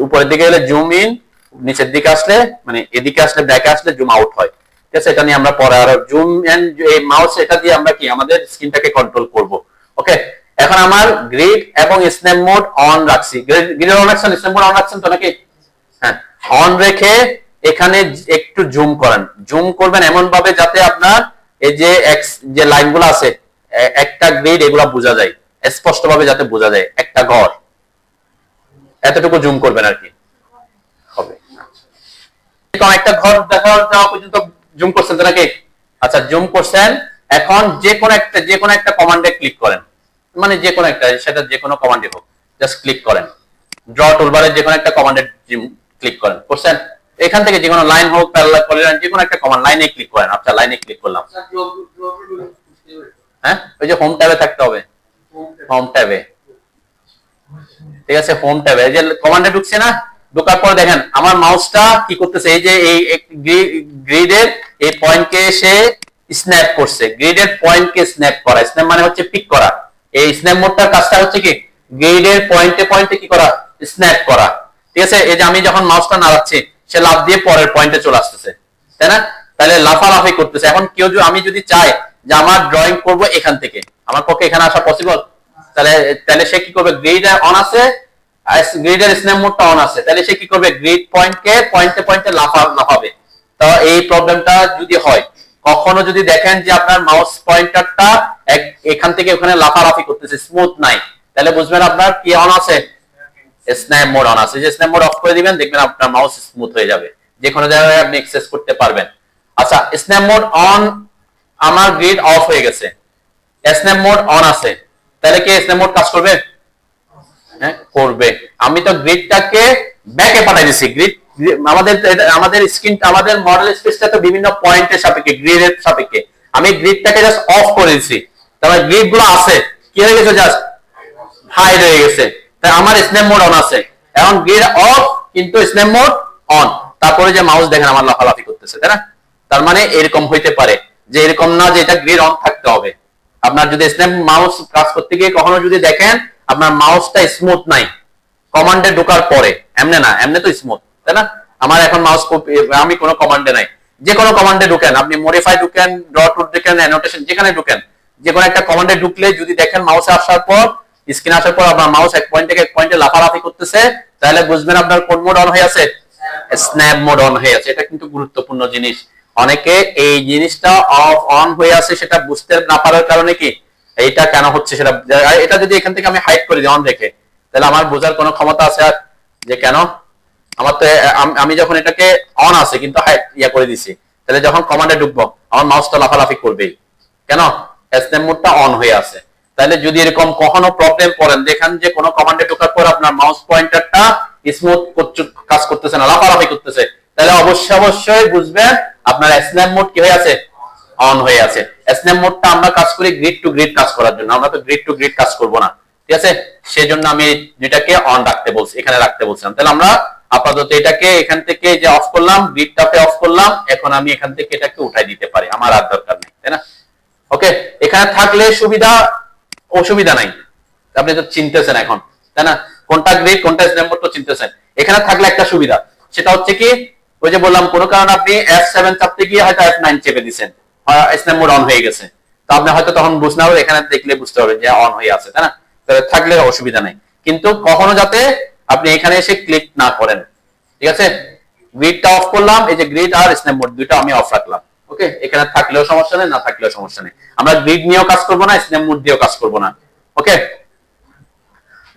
উপরের দিকে গেলে জুম ইন, নিচের দিকে আসলে মানে এদিকে আসলে ব্যাকে আসলে জুম আউট হয়। ঠিক আছে, এটা নিয়ে আমরা পরে আরো জুম এন্ড এই মাউস, এটা দিয়ে আমরা কি আমাদের স্ক্রিনটাকে কন্ট্রোল করব। ওকে, এখন আমার গ্রিড এবং স্ন্যাপ মোড অন রাখছি। গ্রিড অন রাখছেন, স্ন্যাপ মোড অন রাখছেন তো নাকি? হ্যাঁ, অন রেখে এখানে একটু জুম করেন। জুম করবেন এমন ভাবে যাতে আপনার এই যে যে লাইনগুলো আছে, একটা গ্রিড, এগুলা বোঝা যায় স্পষ্ট ভাবে, যাতে বোঝা যায় একটা ঘর, এতটুকু জুম করবেন আর কি হবে। একটা ঘর দেখা যাওয়া পর্যন্ত জুম করছেন তো নাকি? আচ্ছা, জুম করছেন। এখন যে কোনো একটা কমান্ডে ক্লিক করেন, মানে যে কোনো একটা, সেটা যে কোনো কমান্ডে হোক, জাস্ট ক্লিক করেন। ড্র টুলবারে যে কোনো একটা কমান্ডে ক্লিক করেন, করছেন। এখান থেকে যে কোনো লাইন হোক, প্যারালাল পলিলাইন, যে কোনো একটা কমান্ড, লাইনে ক্লিক করেন। আচ্ছা, লাইনে ক্লিক করলাম। হ্যাঁ, ওই যে হোম ট্যাবে থাকতে হবে, হোম ট্যাবে। ঠিক আছে, হোম ট্যাবে এই যে কমান্ডে ঢুকছে না, ঢোকার পর দেখেন আমার মাউসটা কি করতেছে, এই যে এই গ্রিডের এই পয়েন্টকে সে স্ন্যাপ করছে। গ্রিডের পয়েন্টকে স্ন্যাপ করা, স্ন্যাপ মানে হচ্ছে পিক করা। এই স্ন্যাপ মোডটার কাজটা হচ্ছে কি, গ্রিডের পয়েন্টে পয়েন্টে কি করা, স্ন্যাপ করা। ঠিক আছে, এই যে আমি যখন মাউসটা নাড়াচ্ছি, সে লাফ দিয়ে পরের পয়েন্টে চলে আসতেছে, তাই না? তাহলে লাফালাফি করতেছে। এখন কেউ যদি, আমি যদি চাই যে আমার ড্রয়িং করব এখান থেকে, আমার পক্ষে এখানে আসা পসিবল? তাহলে তাহলে সে কি করবে, গ্রিড অন আছে, গ্রিডের স্ন্যাপ মোডটা অন আছে, তাহলে সে কি করবে, গ্রিড পয়েন্টকে পয়েন্টে পয়েন্টে লাফাবে। তো এই প্রবলেমটা যদি হয়, কখনো যদি দেখেন যে আপনার মাউস পয়েন্টারটা এখান থেকে ওখানে লাফালাফি করতেছে, স্মুথ নাই, তাহলে বুঝবেন আপনার কি অন আছে, স্ন্যাপ মোড অন আছে। যে স্ন্যাপ মোড অফ করে দিবেন, দেখবেন আপনার মাউস স্মুথ হয়ে যাবে, যে কোনো জায়গায় আপনি অ্যাক্সেস করতে পারবেন। আচ্ছা, স্ন্যাপ মোড অন, আমার গ্রিড অফ হয়ে গেছে, স্ন্যাপ মোড অন আছে, তাহলে কি স্ন্যাপ মোড কাজ করবে? হ্যাঁ, করবে। আমি তো গ্রিডটাকে ব্যাকে পাঠিয়ে দিছি। গ্রিড আমাদের স্ক্রিন, আমাদের মডেল স্পেসটা তো বিভিন্ন পয়েন্টের সাপেক্ষে, গ্রিডের সাপেক্ষে, আমি গ্রিডটাকে জাস্ট অফ করে দিছি, তাহলে গ্রিড গুলো আছে কি হয়ে গেছে, জাস্ট হাইড হয়ে গেছে। তাই আমার স্ন্যাপ মোড অন আছে, এখন গ্রিড অফ কিন্তু স্ন্যাপ মোড অন, তারপরে যে মাউস দেখেন আমার লাফালাফি করতেছে, তাই না? তার মানে এরকম হইতে পারে যে এরকম না যে এটা গ্রিড অন থাকতে হবে। আপনার যদি স্ন্যাপ মাউস কাজ করতে গিয়ে কখনো যদি দেখেন আপনার মাউসটা স্মুথ নাই, কমান্ডে ঢোকার পরে, এমনি না, এমনি তো স্মুথ, তাই না? আমার এখন মাউস, আমি কোনো কমান্ডে নাই, যে কোনো কমান্ডে ঢুকেন, আপনি মডিফাই ঢুকেন, ড্র টুল ঢুকেন, অ্যানোটেশন, যেখানে ঢুকেন, যে কোনো একটা কমান্ডে ঢুকলে যদি দেখেন মাউসে আসার পর, স্ক্রিনে আসার পর আপনার মাউস এক পয়েন্ট থেকে এক পয়েন্টে লাফালাফি করতেছে, তাহলে বুঝবেন আপনার কোন মোড অন হয়ে আছে, স্ন্যাপ মোড অন হয়ে আছে। এটা কিন্তু গুরুত্বপূর্ণ জিনিস। অনেকে এই জিনিসটা অফ অন হয়ে আছে সেটা বুঝতে না পারার কারণে কি এইটা কেন হচ্ছে সেটা, এটা যদি এখান থেকে আমি হাইড করে দিই অন রেখে, তাহলে আমার বোঝার কোনো ক্ষমতা আছে আর যে কেন? আমার তো, আমি যখন এটাকে অন আছে কিন্তু হাইড ইয়া করে দিছি, তাহলে যখন কমান্ডে ঢুকবো আমার মাউসটা লাফালাফি করবেই, কেন? স্ন্যাপ মোডটা অন হয়ে আছে। তাহলে যদি এরকম কখনো প্রবলেম পড়েন, দেখেন যে কোনো কমান্ডে ঢোকার পর আপনার মাউস পয়েন্টারটা স্মুথ কাজ করতেছে না, লাফালাফি করতেছে, তাহলে অবশ্যই বুঝবেন আপনার স্ন্যাপ মোড কি হয়ে আছে, অন হয়ে আছে। স্ন্যাপ মোডটা আমরা কাজ করি গ্রিড টু গ্রিড কাজ করার জন্য, আমরা তো গ্রিড টু গ্রিড কাজ করব না, ঠিক আছে? সেজন্য আমি দুইটাকে অন রাখতে বলছি, এখানে রাখতে বলছিলাম। তাহলে আমরা আপাতত এটাকে এখান থেকে যে অফ করলাম, গ্রিডটাকে অফ করলাম, এখন আমি এখান থেকে এটাকে উঠাই দিতে পারি, আমার আর দরকার নেই, তাই না? ওকে, এখানে থাকলে সুবিধা অসুবিধা নাই, আপনি তো চিনতেছেন এখন, তাই না? কোনটা গ্রিড কোনটা স্ন্যাপ মোড তো চিনতেছেন। এখানে থাকলে একটা সুবিধা, সেটা হচ্ছে কি, ওই যে বললাম কোনো কারণে আপনি F7 চাপতে গিয়ে হয়তো F9 চেপে দিচ্ছেন, স্ন্যাপ মোড অন হয়ে গেছে, তো আপনি হয়তো তখন বুঝতে পারবেন, এখানে দেখলে বুঝতে পারবেন যে অন হয়ে আছে, তাই না? তাহলে থাকলে অসুবিধা নাই, কিন্তু কখনো যাতে আপনি এখানে এসে ক্লিক না করেন, ঠিক আছে? গ্রিডটা অফ করলাম, এই যে গ্রিড আর স্ন্যাপ মোড দুইটা আমি অফ রাখলাম। ওকে, এখানে থাকলেও সমস্যা নেই, না থাকলেও সমস্যা নেই। আমরা গ্রিড নিয়েও কাজ করব না, স্ন্যাপ মোড দিয়েও কাজ করব না। ওকে,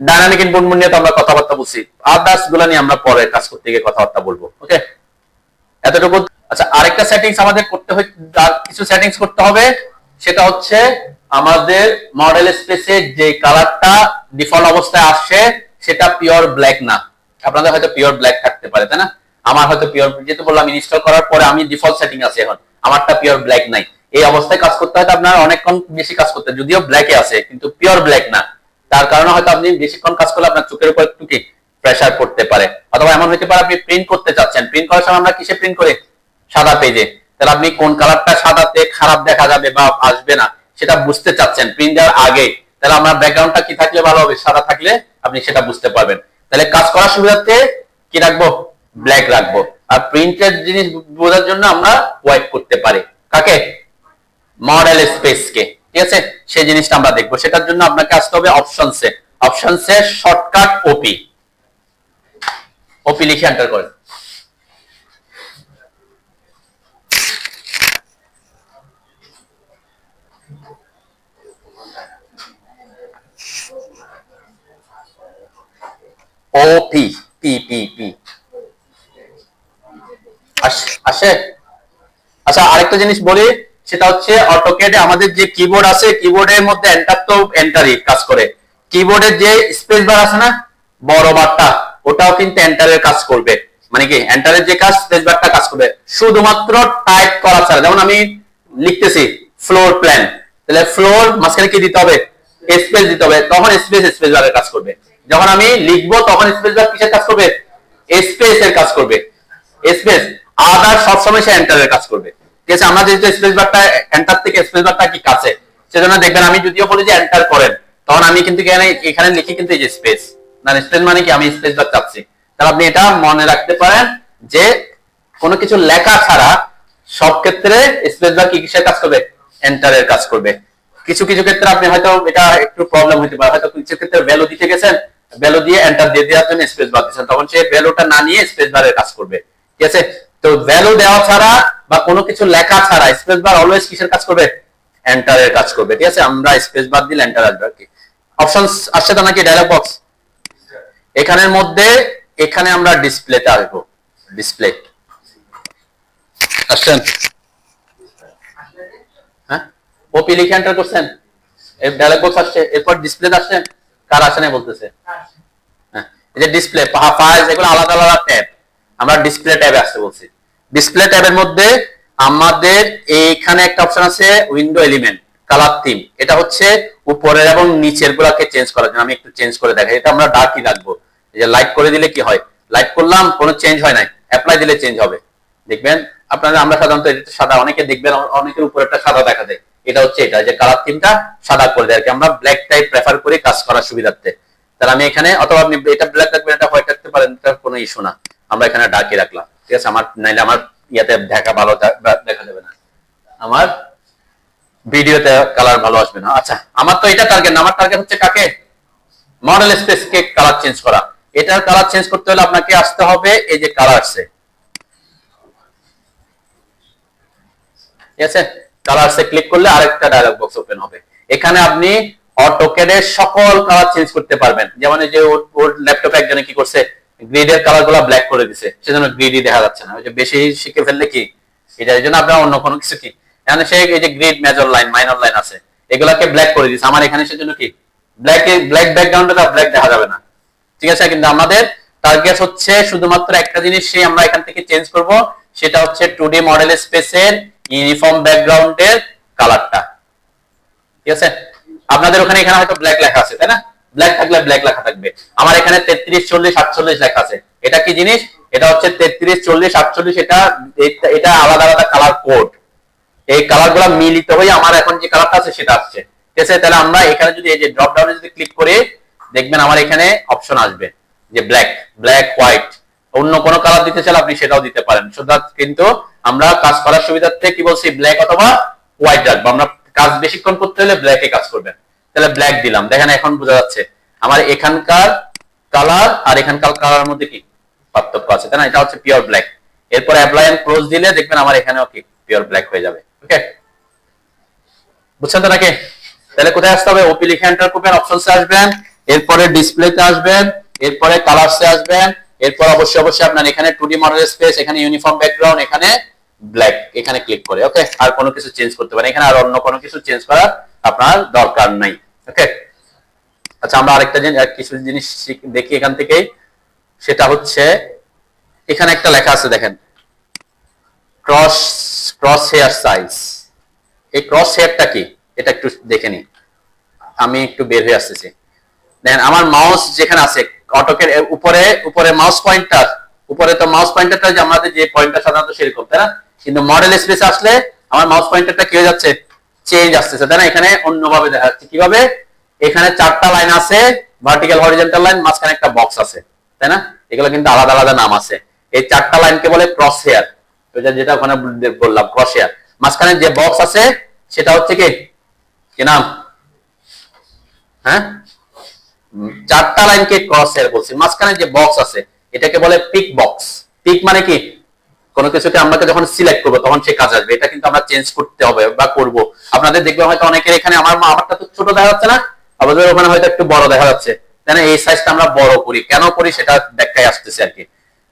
ডাইনামিক ইনপুট মোড নিয়ে তো আমরা কথাবার্তা বলছি, আদার্স গুলো নিয়ে আমরা পরে কাজ করতে গিয়ে কথাবার্তা বলবো। ওকে, এতটুকু। আচ্ছা, আরেকটা সেটিংস আমাদের করতে হয়, কিছু সেটিংস করতে হবে, সেটা হচ্ছে আমাদের মডেল স্পেসে যে কালারটা ডিফল্ট অবস্থায় আসছে সেটা পিওর ব্ল্যাক না। আপনাদের হয়তো পিওর ব্ল্যাক থাকতে পারে, তাই না? আমার হয়তো পিওর, যেহেতু বললাম ইনস্টল করার পরে আমি ডিফল্ট সেটিং আছে, এখন আমারটা পিওর ব্ল্যাক নাই। এই অবস্থায় কাজ করতে হয়তো আপনার অনেকক্ষণ বেশি কাজ করতে, যদিও ব্ল্যাকে আছে কিন্তু পিওর ব্ল্যাক না, তার কারণে হয়তো আপনি বেশিক্ষণ কাজ করলে আপনার চোখের উপর একটু কি প্রেসার পড়তে পারে। অথবা এমন হতে পারে আপনি প্রিন্ট করতে চাচ্ছেন, প্রিন্ট করার সময় আমরা কিসে প্রিন্ট করি, সাদা পেজে, তাহলে আপনি কোন কালারটা সাদাতে খারাপ দেখা যাবে বা আসবে না সেটা বুঝতে চাচ্ছেন প্রিন্ট দেওয়ার আগে, তাহলে আমার ব্যাকগ্রাউন্ডটা কি থাকলে ভালো হবে, সাদা থাকলে আপনি সেটা বুঝতে পারবেন। তাহলে কাজ করার সুবিধার্থে কি রাখবো, ব্ল্যাক রাখবো। আর প্রিন্টের জিনিস বোঝার জন্য আমরা হোয়াইট করতে পারি, কাকে, মডেল স্পেসকে, ঠিক আছে? সেই জিনিসটা আমরা দেখবো, সেটার জন্য আপনাকে আসতে হবে অপশনসে, অপশনসে শর্টকাট ওপি, ওপি লিখে এন্টার করেন। ওপি, পি পি পি আসে। আচ্ছা, আরেকটা জিনিস বলি, সেটা হচ্ছে অটোক্যাডে আমাদের যে কিবোর্ড আছে, কিবোর্ডের মধ্যে এন্টার তো এন্টারই কাজ করে, কিবোর্ডের যে স্পেস বার আছে না, বড় বারটা, ওটাও কিন্তু এন্টারের কাজ করবে। মানে কি, এন্টারের যে কাজ স্পেস বারটা কাজ করবে, শুধুমাত্র টাইপ করা ছাড়া। যেমন আমি লিখতেছি ফ্লোর প্ল্যান, তাহলে ফ্লোর মাঝখানে কি দিতে হবে, স্পেস দিতে হবে, তখন স্পেস বারের কাজ করবে। যখন আমি লিখবো তখন স্পেস বার কিসের কাজ করবে, স্পেস এর কাজ করবে, স্পেস। আদার সবসময় সে এন্টারের কাজ করবে, ঠিক আছে? আমরা যেহেতু স্পেস বারটা এন্টার থেকে স্পেস বারটা কি কাছে, সেজন্য দেখবেন আমি যদিও বলি যে এন্টার করেন, তখন আমি কিন্তু এখানে লিখি কিন্তু এই যে স্পেস, না স্পেস মানে কি আমি স্পেস বার চাচ্ছি। তাহলে আপনি এটা মনে রাখতে পারেন যে কোনো কিছু লেখা ছাড়া সব ক্ষেত্রে স্পেস বার কি কিসের কাজ করবে? এন্টারের কাজ করবে। কিছু কিছু ক্ষেত্রে আপনি হয়তো এটা একটু প্রবলেম হতে পারে, হয়তো কিছু ক্ষেত্রে ভ্যালু দিতে গেছেন, ভ্যালু দিয়ে এন্টার দিয়ে দেওয়ার জন্য স্পেস বার দিচ্ছেন, তখন সেই ভ্যালুটা না নিয়ে স্পেস বারের কাজ করবে। ঠিক আছে, তো ভ্যালু দেওয়া ছাড়া বা কোনো কিছু লেখা ছাড়া স্পেস বার অলওয়েজ কিসের কাজ করবে? এন্টারের কাজ করবে। ঠিক আছে, আমরা স্পেস বার দিলে এন্টার আসবে আর কি। অপশনস আসছে তো নাকি ডায়লগ বক্স? এখানের মধ্যে এখানে আমরা ডিসপ্লেতে আসবো। ডিসপ্লে আসছেন? হ্যাঁ, ওপি লিখে এন্টার করছেন, এই ডায়লগ বক্স আসছে, এরপর ডিসপ্লেতে আসছেন। কার আসে না বলতেছে? হ্যাঁ, এই যে ডিসপ্লে ফাইল, এগুলো আলাদা আলাদা ট্যাব, আমরা ডিসপ্লে ট্যাবে আসতে বলছি। ডিসপ্লে ট্যাবের মধ্যে আমাদের এইখানে একটা অপশন আছে উইন্ডো এলিমেন্ট কালার থিম। এটা হচ্ছে উপরের এবং নিচের গুলাকে চেঞ্জ করার জন্য। আমি একটু চেঞ্জ করে দেখাই। এটা আমরা ডার্কই রাখবো। এই যে লাইট করে দিলে কি হয়? লাইট করলাম, কোনো চেঞ্জ হয় নাই, অ্যাপ্লাই দিলে চেঞ্জ হবে। দেখবেন আপনারা, আমরা সাধারণত এটা সাদা, অনেকে দেখবেন অনেকের উপর একটা সাদা দেখা যায়। এটা হচ্ছে এটা যে কালার থিমটা সাদা করে দেয় আর কি। আমরা ব্ল্যাক টাইপ প্রেফার করি কাজ করার সুবিধার্থে। তাহলে আমি এখানে, অথবা আপনি এটা ব্ল্যাক রাখবেন, এটা হোয়াইট রাখতে পারেন, এটা কোনো ইস্যু না। আমরা এখানে ডার্কই রাখলাম। ঠিক আছে, আমার নাইলে আমার ইয়াতে দেখা ভালো দেখা যাবে না, আমার ভিডিওতে কালার ভালো আসবে না। আচ্ছা, আমার তো এটা টার্গেট না, আমার টার্গেট হচ্ছে কাকে? মডেল স্পেস কে কালার চেঞ্জ করা। এটার কালার চেঞ্জ করতে হলে আপনাকে আসতে হবে এই যে কালারসে। ঠিক আছে, কালারসে ক্লিক করলে আরেকটা ডায়লগ বক্স ওপেন হবে। এখানে আপনি অটোক্যাডের সকল কালার চেঞ্জ করতে পারবেন। যেমন এই যে ওর ল্যাপটপে একজনে কি করছে, গ্রিডের কালার গুলা ব্ল্যাক করে দিছে, সেজন্য গ্রিডই দেখা যাচ্ছে না। ওই যে বেশি শিখে ফেললে কি এটার জন্য আপনার অন্য কোনো কিছু কি, এখানে সে এই যে grid major line minor line আছে, এগুলাকে ব্ল্যাক করে দিছে। আমার এখানে সেজন্য কি ব্ল্যাক ব্যাকগ্রাউন্ডে ব্ল্যাক দেখা যাবে না। ঠিক আছে, কিন্তু আমাদের টার্গেট হচ্ছে শুধুমাত্র একটা জিনিস, সেই আমরা এখান থেকে চেঞ্জ করব, সেটা হচ্ছে 2D মডেল স্পেসের ইউনিফর্ম ব্যাকগ্রাউন্ডের কালারটা। ঠিক আছে, আপনাদের ওখানে এখানে হয়তো ব্ল্যাক লেখা আছে, তাই না? ব্ল্যাক থাকলে ব্ল্যাক লেখা থাকবে। আমার এখানে 33 40 48 লেখা আছে। এটা কি জিনিস? এটা হচ্ছে 33 40 48, এটা আলাদা আলাদা কালার কোড। এই কালার গুলা মিলিত হয়ে আমার এখন যে কালারটা আছে সেটা আসছে। ঠিক আছে, তাহলে আমরা এখানে যদি এই যে ড্রপ ডাউনে যদি ক্লিক করি, দেখবেন আমার এখানে অপশন আসবে যে ব্ল্যাক হোয়াইট। অন্য কোনো কালার দিতে চাইলে আপনি সেটাও দিতে পারেন। কিন্তু আমরা কাজ করার সুবিধার্থে কি বলছি, ব্ল্যাক অথবা হোয়াইট রাখবো। আমরা কাজ বেশিক্ষণ করতে হলে ব্ল্যাকে কাজ করবেন। তাহলে ব্ল্যাক দিলাম, দেখেন এখন বোঝা যাচ্ছে আমার এখানকার কালার আর এখানকার কালার মধ্যে কি পার্থক্য আছে, তাই না? এটা হচ্ছে পিওর ব্ল্যাক। এরপর অ্যাপ্লাই এন্ড ক্লোজ দিলে দেখবেন আমার এখানেও কি পিওর ব্ল্যাক হয়ে যাবে। ওকে, বুঝছেন তো নাকি? তাহলে কোথায় আসতে হবে? ওপি লিখে এন্টার করবেন, অপশনসে আসবেন, এরপরে ডিসপ্লেতে আসবেন, এরপরে কালারসে আসবেন, এরপর অবশ্যই আপনার এখানে 2D মডেল স্পেস, এখানে ইউনিফর্ম ব্যাকগ্রাউন্ড, এখানে ব্ল্যাক, এখানে ক্লিক করে ওকে। আর কোনো কিছু চেঞ্জ করতে পারেন এখানে, আর অন্য কোনো কিছু চেঞ্জ করার আপনার দরকার নাই। ওকে, আচ্ছা, আমরা আরেকটা কিছু জিনিস দেখি এখান থেকে। সেটা হচ্ছে এখানে একটা লেখা আছে, দেখেন, ক্রস হেয়ার সাইজ। এই ক্রস হেয়ারটা কি এটা একটু দেখে নি, আমি একটু বের হয়ে আসতেছি। দেখেন আমার মাউস যেখানে আছে অটোকের উপরে মাউস পয়েন্টার, উপরে তো মাউস পয়েন্টারটা যে আমাদের যে পয়েন্টার সাধারণত সেরকম, তাই না? কিন্তু মডেল স্পেস আসলে আমার মাউস পয়েন্টারটা কি হয়ে যাচ্ছে? চেঞ্জ আসতেছে, তাই না? এখানে অন্যভাবে দেখা যাচ্ছে। কিভাবে? এখানে 4টা লাইন আছে, ভার্টিক্যাল হরিজন্টাল লাইন, মাঝখানে একটা বক্স আছে, তাই না? এগুলো কিন্তু আলাদা আলাদা নাম আছে। এই 4টা লাইনকে বলে ক্রস হেয়ার, যেটা ওখানে বললাম ক্রস হেয়ার। মাঝখানে যে বক্স আছে সেটা হচ্ছে কি নাম? হ্যাঁ, 4টা লাইনকে ক্রস হেয়ার বলছি। মাঝখানে যে বক্স আছে এটাকে বলে পিক বক্স। পিক মানে কি? কোনো কিছুকে আমরা যখন সিলেক্ট করবো তখন সে কাজ আসবে। এটা কিন্তু আমরা চেঞ্জ করতে হবে বা করব। আপনাদের দেখবে হয়তো অনেকের এখানে, আমারটা তো ছোট দেখা যাচ্ছে না, আমাদের ওখানে হয়তো একটু বড় দেখা যাচ্ছে, তাই না? এই সাইজটা আমরা বড় করি, কেন করি সেটা দেখাই আসতেছে আর কি।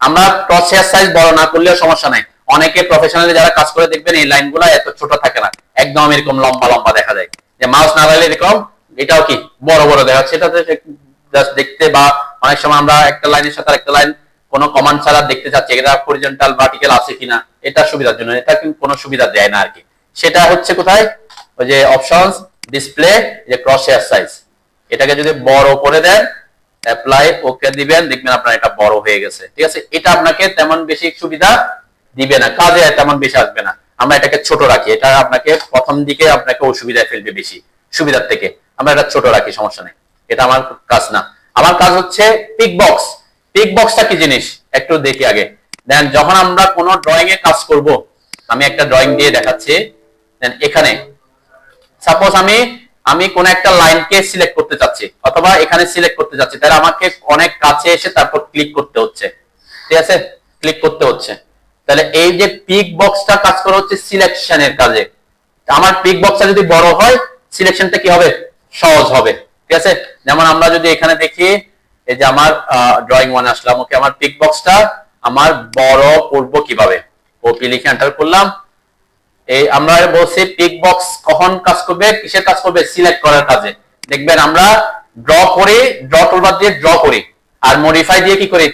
আমরা ক্রস হেয়ার সাইজ বড় না করলেও সমস্যা নাই। অনেকে প্রফেশনালি যারা কাজ করে দেখবেন এই লাইনগুলো এত ছোট থাকে না, একদম এরকম লম্বা লম্বা দেখা যায়। যে মাউস না লাগলে এরকম এটাও কি বড় বড় দেখা যাচ্ছে। এটা জাস্ট দেখতে, বা অনেক সময় আমরা একটা লাইনের সাথে একটা লাইন কোনো কমান্ড ছাড়া দেখতে চাচ্ছি এটা হরিজন্টাল ভার্টিক্যাল আছে কিনা, এটা সুবিধার জন্য। এটা কিন্তু কোনো সুবিধা দেয় না আর কি। সেটা হচ্ছে কোথায়? ওই যে অপশনস, ডিসপ্লে, যে ক্রস হেয়ার সাইজ, এটাকে যদি বড় করে দেন, অ্যাপ্লাই ওকে দিবেন, দেখবেন আপনার এটা বড় হয়ে গেছে। ঠিক আছে, এটা আপনাকে তেমন বেশি সুবিধা দিবে না, কাজে তেমন বেশি আসবে না। আমরা এটাকে ছোট রাখি, এটা আপনাকে প্রথম দিকে আপনাকে অসুবিধায় ফেলবে বেশি সুবিধার থেকে। আমরা এটা ছোট রাখি, সমস্যা নেই, এটা আমার কাজ না। আমার কাজ হচ্ছে পিক বক্স। পিক বক্সটা কি জিনিস একটু দেখি আগে। দেন যখন আমরা কোনো ড্রয়িং এ কাজ করব, আমি একটা ড্রয়িং দিয়ে দেখাচ্ছি। এখানে সাপোজ আমি কোন একটা লাইনকে সিলেক্ট করতে চাচ্ছি অথবা এখানে সিলেক্ট করতে চাচ্ছি, তাহলে আমাকে অনেক কাছে এসে তারপর ক্লিক করতে হচ্ছে, ঠিক আছে, ক্লিক করতে হচ্ছে। তাহলে এই যে পিক বক্সটা কাজ করে হচ্ছে সিলেকশনের কাজে। আমার পিক বক্সটা যদি বড় হয় সিলেকশনটা কি হবে, সহজ হবে, ঠিক আছে। যেমন আমরা যদি এখানে দেখি, এই যে আমার ড্রয়িং 1 আসলাম, ওকে, আমার পিক বক্সটা আমার বড় করব কিভাবে, ওপি লিখে এন্টার করলাম। এই আমরা বলছি পিক বক্স কখন কাজ করবে, কিসের কাজ করবে, সিলেক্ট করার কাজে। দেখবেন আমরা ড্র করি, ড্র টুলবার দিয়ে ড্র করি, আর মডিফাই দিয়ে কি করি,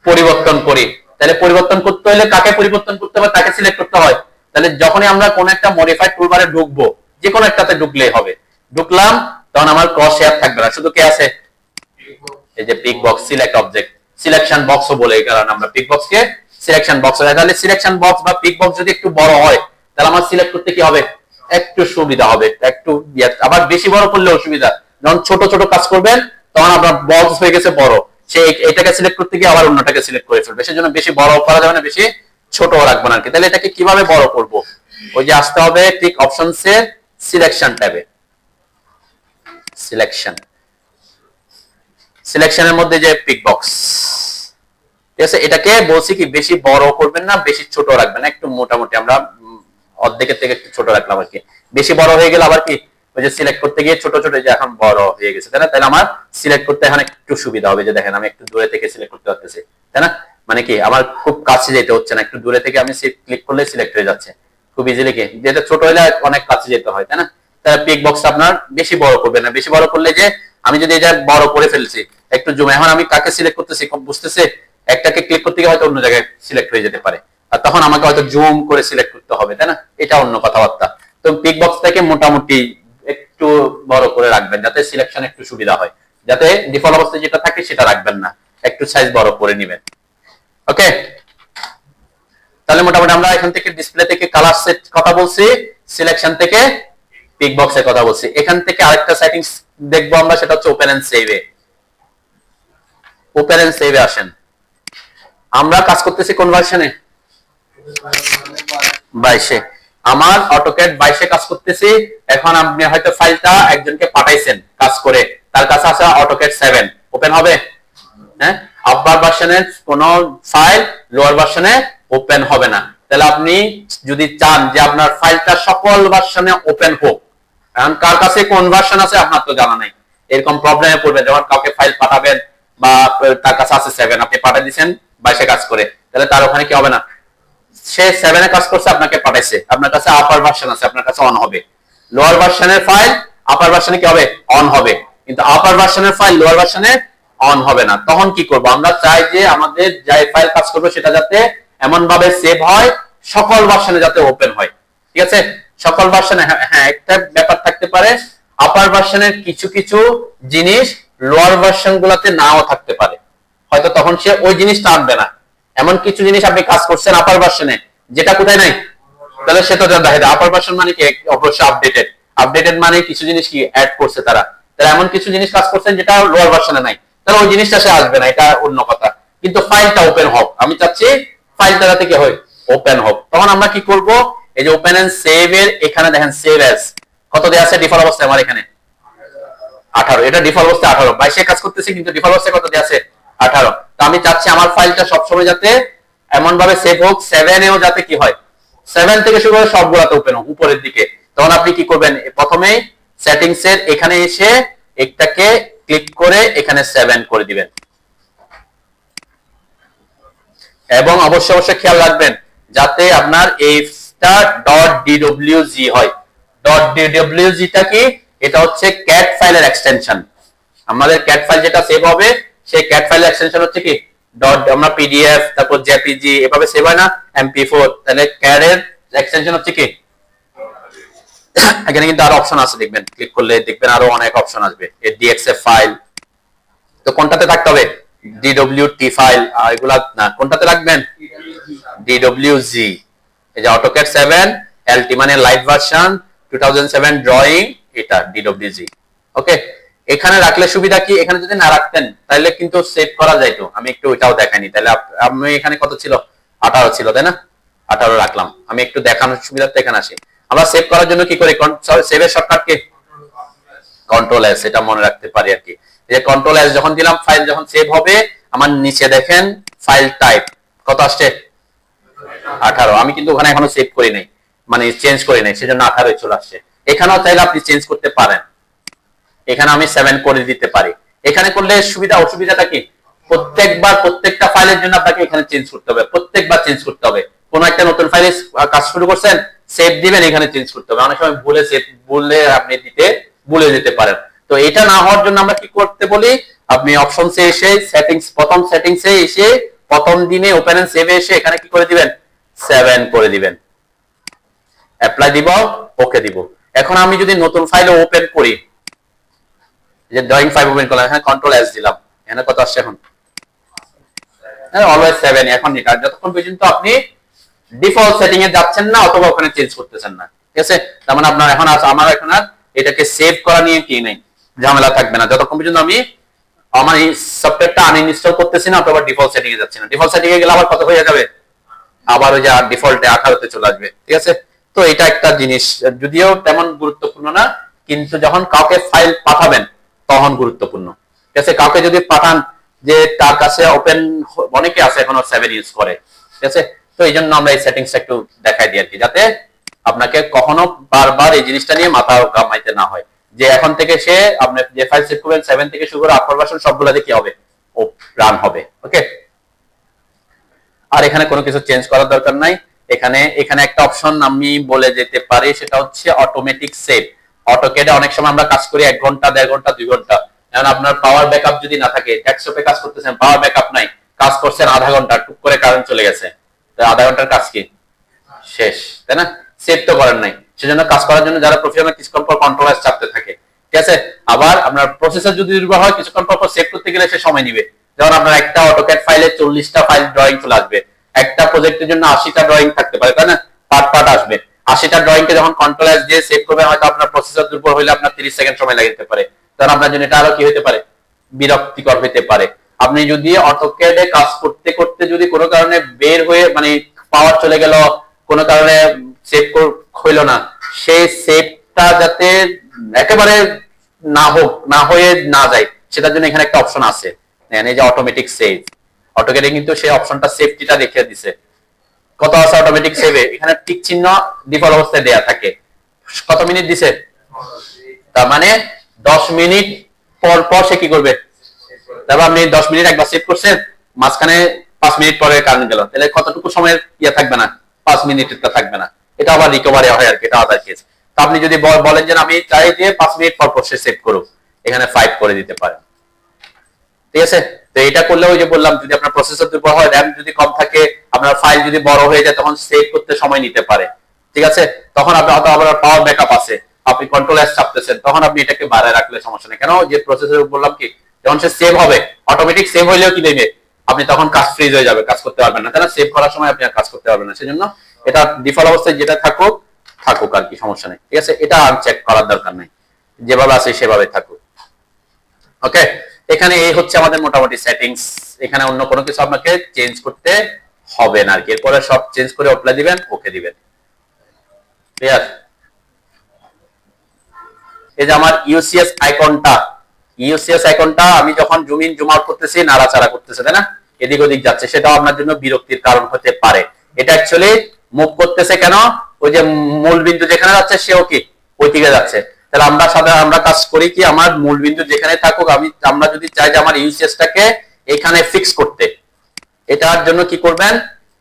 পরিবর্তন করি। তাহলে পরিবর্তন করতে হলে কাকে পরিবর্তন করতে হবে, তাকে সিলেক্ট করতে হয়। তাহলে যখনই আমরা কোন একটা মডিফাইড টুলবারে ঢুকবো, যে কোনো একটাতে ঢুকলেই হবে, ঢুকলাম, তখন আমার ক্রস হেয়ার থাকবে না, শুধু কে আছে, এই যে pick box, select object, selection বক্সও বলে, এই কারণে আমরা পিক বক্সকে সিলেকশন বক্স। তাহলে সিলেকশন বক্স বা পিক বক্স যদি একটু বড় হয় তাহলে আমার সিলেক্ট করতে কি হবে, একটু সুবিধা হবে, একটু। আবার বেশি বড় করলে অসুবিধা, যখন ছোট ছোট কাজ করবেন তখন আপনার বক্স হয়ে গেছে বড়, সে এটাকে সিলেক্ট করতে গিয়ে আবার অন্যটাকে সিলেক্ট করে ফেলবে, সেজন্য বেশি বড় করা যাবে না, বেশি ছোট রাখবো না আর কি। তাহলে এটাকে কিভাবে বড় করব, ওই যে আসতে হবে ঠিক অপশনসে সিলেকশন ট্যাবে, সিলেকশন, সিলেকশনের মধ্যে যে পিক বক্স, ঠিক আছে, এটাকে বলছি কি বেশি বড় করবেন না, বেশি ছোট রাখবেন না, একটু মোটামুটি আমরা অর্ধেকের থেকে একটু ছোট রাখলাম আর কি। বেশি বড় হয়ে গেলে আবার কি, ওই যে সিলেক্ট করতে গিয়ে ছোট ছোট, যে এখন বড় হয়ে গেছে, তাই না, তাহলে আমার সিলেক্ট করতে এখন একটু সুবিধা হবে। যে দেখেন আমি একটু দূরে থেকে সিলেক্ট করতে পারতেছি, তাই না, মানে কি আমার খুব কাছে যেতে হচ্ছে না, একটু দূরে থেকে আমি ক্লিক করলে সিলেক্ট হয়ে যাচ্ছে খুব ইজিলি। কি যেটা ছোট হলে অনেক কাছে যেতে হয়, তাই না। তাহলে পিক বক্স আপনার বেশি বড় করবেন না, বেশি বড় করলে যে আমি যদি এটা বড় করে ফেলছি, একটু জুম, এখন আমি কাকে সিলেক্ট করতেছি বুঝতেছে, একটাকে ক্লিক করতে গিয়ে হয়তো অন্য জায়গায় সিলেক্ট হয়ে যেতে পারে, আর তখন আমাকে হয়তো জুম করে সিলেক্ট করতে হবে, তাই না, এটা অন্য কথাবার্তা। তো পিক বক্সটাকে মোটামুটি একটু বড় করে রাখবেন যাতে সিলেকশন একটু সুবিধা হয়, যাতে ডিফল্ট অবস্থায় যেটা থাকে সেটা রাখবেন না, একটু সাইজ বড় করে নেবেন। ওকে, তাহলে মোটামুটি আমরা এখান থেকে ডিসপ্লে থেকে কালার সেট কথা বলছি, সিলেকশন থেকে পিক বক্সের কথা বলছি। এখান থেকে আরেকটা সেটিংস দেখবো আমরা, সেটা হচ্ছে ওপেন এন্ড সেভে। ওপেন এন্ড সেভে আসেন, আমরা কাজ করতেছি কোন ভার্সনে, 22-এ। আমার অটোক্যাড 22-এ কাজ করতেছি। এখন আপনি হয়তো ফাইলটা একজনকে পাঠাইছেন কাজ করে, তার কাছে আছে অটোক্যাড 7, ওপেন হবে, হ্যাঁ, আপার ভার্সনের কোন ফাইল লোয়ার ভার্সনে ওপেন হবে না। তাহলে আপনি যদি চান যে আপনার ফাইলটা সকল ভার্সনে ওপেন হোক, কারণ কার কাছে কোন ভার্সন আছে আপনার তো জানা নাই, এরকম প্রবলেমে পড়বেন। যেমন কাউকে ফাইল পাঠাবেন বা তার কাছে আছে 7, আপনি পাঠিয়ে দিচ্ছেন 22-এ কাজ করে, তাহলে তার ওখানে কি হবে না, সে 7-এ কাজ করছে, আপনাকে পাঠাইছে, আপনার কাছে আপার ভার্সন আছে, আপনার কাছে অন হবে। লোয়ার ভার্সনের ফাইল আপার ভার্সনে কি হবে, অন হবে, কিন্তু আপার ভার্সনের ফাইল লোয়ার ভার্সনে অন হবে না। তখন কি করব, আমরা চাই যে আমাদের যে ফাইল কাজ করবে সেটা যাতে এমন ভাবে সেভ হয় সকল ভার্সনে যাতে ওপেন হয়, ঠিক আছে, সকল ভার্সনে। হ্যাঁ, একটা ব্যাপার থাকতে পারে, আপার ভার্সনের কিছু কিছু জিনিস লোয়ার ভার্সন গুলাতে নাও থাকতে পারে, হয়তো তখন সে ওই জিনিসটা আনবে না। এমন কিছু জিনিস আপনি কাজ করছেন আপার ভার্সনে যেটা কোথায় নাই, তাহলে সেটা দেখা যায় আপার ভার্সন মানে কি, অবশ্যই আপডেটেড, আপডেটেড মানে কিছু জিনিস কি অ্যাড করছে তারা, তাহলে এমন কিছু জিনিস কাজ করছেন যেটা লোয়ার ভার্সনে নাই, তাহলে ওই জিনিসটা সে আসবে না, এটা অন্য কথা। কিন্তু ফাইলটা ওপেন হোক, আমি চাচ্ছি ফাইলটা যাতে কি হয়, ওপেন হোক। তখন আমরা কি করব, এই যে ওপেন এন্ড সেভ এর এখানে দেখেন সেভ অ্যাজ কত দেয়া আছে, ডিফল্ট অবস্থায় আমার এখানে 18, এটা ডিফল্ট অবস্থায় 18, 22-এ কাজ করতেছি কিন্তু ডিফল্ট অবস্থায় কত দেয়া আছে, 18। তো আমি চাচ্ছি আমার ফাইলটা সবসময় যাতে এমন ভাবে সেভ হোক 7-এও যাতে কি হয়, 7 থেকে শুরু করে সবগুলাতে ওপেন হোক উপরের দিকে। তখন আপনি কি করবেন, প্রথমে সেটিংস এর এখানে এসে একটাকে ক্লিক করে এখানে 7 করে দিবেন, এবং অবশ্যই অবশ্যই খেয়াল রাখবেন যাতে আপনার এইটা .dwg হয়। .dwg টা কি, এটা হচ্ছে ক্যাট ফাইলের এক্সটেনশন। আমাদের ক্যাট ফাইল যেটা সেভ হবে সেই ক্যাট ফাইলের এক্সটেনশন হচ্ছে কি আমরা পিডিএফ, তারপর জেপিজি এভাবে সেভ হয় না, এমপি4, তাহলে ক্যাট এর এক্সটেনশন হচ্ছে কি, এখানে কিন্তু আরো অপশন আছে, দেখবেন ক্লিক করলে দেখবেন আরো অনেক অপশন আসবে, এই ডিএক্সএফ ফাইল। তো কোনটাতে থাকতে হবে, DWT ফাইল, এগুলা না, কোনটাতে রাখবেন, DWG। এই যে AutoCAD 7 LT মানে লাইট ভার্সন 2007 ড্রয়িং, এটা DWG। ওকে, এখানে রাখলে সুবিধা কি, এখানে যদি না রাখতেন তাহলে কিন্তু সেভ করা যাইতো। আমি একটু ওইটাও দেখাইনি, তাহলে আমি এখানে কত ছিল, 18 ছিল, তাই না, 18 রাখলাম। আমি একটু দেখানোর সুবিধার্থে এখানে আসি। আমরা সেভ করার জন্য কি করি, সেভের শর্টকাট কি কন্ট্রোল এস, এটা মনে রাখতে পারি আর কি। এই যে কন্ট্রোল এস যখন দিলাম, ফাইল যখন সেভ হবে, আমার নিচে দেখেন ফাইল টাইপ কত আসছে 18। আমি কিন্তু ওখানে এখনো সেভ করি নাই, মানে চেঞ্জ করি নাই, সেজন্য 18 চলে আসছে। এখানেও চাইলে আপনি চেঞ্জ করতে পারেন, এখানে আমি 7 করে দিতে পারি। এখানে করলে সুবিধা অসুবিধাটা কি, প্রত্যেকবার প্রত্যেকটা ফাইলের জন্য আপনাকে এখানে চেঞ্জ করতে হবে, প্রত্যেকবার চেঞ্জ করতে হবে। কোন একটা নতুন ফাইলে কাজ শুরু করছেন, সেভ দিবেন, এখানে চেঞ্জ করতে হবে। অনেক সময় ভুলে সেভ বললে আপনি ভুলে যেতে পারেন। তো এটা না হওয়ার জন্য আমরা কি করতে বলি, আপনি অপশনসে এসে সেটিংস, প্রথম সেটিংসে এসে প্রথম দিনে ওপেন এন্ড সেভে এসে এখানে কি করে দিবেন 7 করে দিবেন, অ্যাপ্লাই দিব, ওকে দিব। এখন আমি যদি নতুন ফাইলে ওপেন করি, যে ড্রয়িং ফাইল ওপেন করলাম, এখানে কন্ট্রোল এস দিলাম, এখানে কত আসছে এখন, হ্যাঁ অলওয়েজ 7। এখন এটা যতক্ষণ পর্যন্ত আপনি ডিফল্ট সেটিং এ যাচ্ছেন না অথবা ওখানে চেঞ্জ করতেছেন না, ঠিক আছে। তার মানে আপনার এখন আমার এখন আর এটাকে সেভ করা নিয়ে কি নাই, ঝামেলা থাকবে না, যতক্ষণ পর্যন্ত আমি আমার এই সফটওয়্যারটা আনইনস্টল করতেছি না অথবা ডিফল্ট সেটিং এ যাচ্ছি না। ডিফল্ট সেটিং এ গেলে আবার কত হয়ে যাবে, আবার ওই যে ডিফল্টে 18 তে চলে আসবে, ঠিক আছে। তো এটা একটা জিনিস, যদিও তেমন গুরুত্বপূর্ণ না, কিন্তু যখন কাউকে ফাইল পাঠাবেন তখন গুরুত্বপূর্ণ, ঠিক আছে। কাউকে যদি পাঠান যে তার কাছে ওপেন, অনেকে আছে এখনো 7 ইউজ করে, ঠিক আছে। তো এই জন্য আমরা এই সেটিংসটা একটু দেখাই দিই আর কি, যাতে আপনাকে কখনো বারবার এই জিনিসটা নিয়ে মাথা ঘামাইতে না হয়, যে এখন থেকে সে আপনি যে ফাইল সেভ করবেন 7 থেকে শুরু করে 8 ভার্সন সবগুলোতে কি হবে, ও রান হবে, ওকে। আর এখানে কোনো কিছু চেঞ্জ করার দরকার নাই। এখানে একটা অপশন আমি বলে যেতে পারি, সেটা হচ্ছে অটোমেটিক সেভ। অটোক্যাডে অনেক সময় আমরা কাজ করি 1 ঘন্টা, 1.5 ঘন্টা, 2 ঘন্টা। এখন আপনার পাওয়ার ব্যাকআপ যদি না থাকে, ডেস্কটপে কাজ করতেছেন, পাওয়ার ব্যাকআপ নাই, কাজ করছেন আধা ঘন্টা, টুক করে কারেন্ট চলে গেছে, তো আধা ঘন্টার কাজ কি শেষ, তাই না? সেভ তো করেন নাই, সেজন্য কাজ করার জন্য যারা প্রফেশনাল কিছুক্ষণ পর কন্ট্রোল এস চাপতে থাকে, ঠিক আছে। আবার আপনার প্রসেসর যদি দুর্বল হয়, কিছুক্ষণ পর সেভ করতে গেলে সে সময় নিবে। যেমন আপনার একটা অটোক্যাড ফাইলে 40টা ফাইল ড্রয়িং চলে আসবে, একটা প্রজেক্টের জন্য 80টা ড্রয়িং থাকতে পারে, তাই না? পার্ট পার্ট আসবে, 80টা ড্রয়িং কে যখন কন্ট্রোল এস দিয়ে সেভ করবেন, হয়তো আপনার প্রসেসর দুর্বল হলে আপনার 30 সেকেন্ড সময় লাগতে পারে, তখন আপনার জন্য এটা আরো কি হতে পারে, বিরক্তিকর হতে পারে। আপনি যদি অটোক্যাডে কাজ করতে করতে যদি কোনো কারণে বের হয়ে, মানে পাওয়ার চলে গেল, কোনো কারণে সেভ হইল না, সেই সেভটা যাতে একেবারে না হোক, না হয়ে না যায়, সেটার জন্য এখানে একটা অপশন আছে, এই যে অটোমেটিক সেভ। অটোক্যাডে কিন্তু সেই অপশনটা সেফটিটা রেখে দিছে। কত আছে অটোমেটিক সেভে, এখানে টিক চিহ্ন ডিফল্ট অবস্থায় দেয়া থাকে। কত মিনিট দিছে, তার মানে 10 মিনিট পর পর সে কি করবে, তারপর আপনি 10 মিনিট একবার সেভ করছেন, মাঝখানে 5 মিনিট পরে কারেন্ট গেল, তাহলে কতটুকু সময়ের ইয়ে থাকবে না, 5 মিনিটটা থাকবে না, এটা আবার রিকভারি হয় আর কি, এটা আদার কেস। তো আপনি যদি বলেন যে আমি চাই যে 5 মিনিট পর পর সে সেভ করুক, এখানে 5 করে দিতে পারেন, ঠিক আছে। তো এটা করলে ওই যে বললাম, যদি আপনার প্রসেসর দুর্বল হয়, র‍্যাম যদি কম থাকে, আপনার ফাইল যদি বড় হয়ে যায়, তখন সেভ করতে সময় নিতে পারে, ঠিক আছে। তখন আপনি হয়তো আবার পাওয়ার ব্যাকআপ আছে, আপনি কন্ট্রোল এস চাপতেছেন, তখন আপনি এটাকে বাড়ায় রাখলে সমস্যা নেই। কেন, যে প্রসেসর বললাম কি, যখন সে সেভ হবে, অটোমেটিক সেভ হইলেও কি দেবে, আপনি তখন কাজ ফ্রিজ হয়ে যাবে, কাজ করতে পারবেন না, তাই না? সেভ করার সময় আপনি আর কাজ করতে পারবেন না, সেজন্য এটা ডিফল্ট অবস্থায় যেটা থাকুক থাকুক আর কি, সমস্যা নেই, ঠিক আছে। এটা আর চেক করার দরকার নেই, যেভাবে আছে সেভাবে থাকুক, ওকে। এখানে এই হচ্ছে আমাদের মোটামুটি সেটিংস, এখানে অন্য কোনো কিছু আপনাকে চেঞ্জ করতে হবে না আর কি। এরপরে সব চেঞ্জ করে অ্যাপ্লাই দিবেন, ওকে দিবেন, ক্লিয়ার। এই যে আমার ইউসিএস আইকনটা আমি যখন জুম ইন জুম আউট করতেছি, নাড়াচাড়া করতেছে, তাই না, এদিক ওদিক যাচ্ছে, সেটাও আপনার জন্য বিরক্তির কারণ হতে পারে। এটা অ্যাকচুয়ালি মুভ করতেছে কেন, ওই যে মূল বিন্দু যেখানে যাচ্ছে সেও কি ওই দিকে যাচ্ছে। তাহলে আমরা কাজ করি কি, আমার মূল বিন্দু যেখানে থাকুক, আমরা যদি চাই যে আমার ইউসিএসটাকে এখানে ফিক্স করতে, এটার জন্য কি করবেন,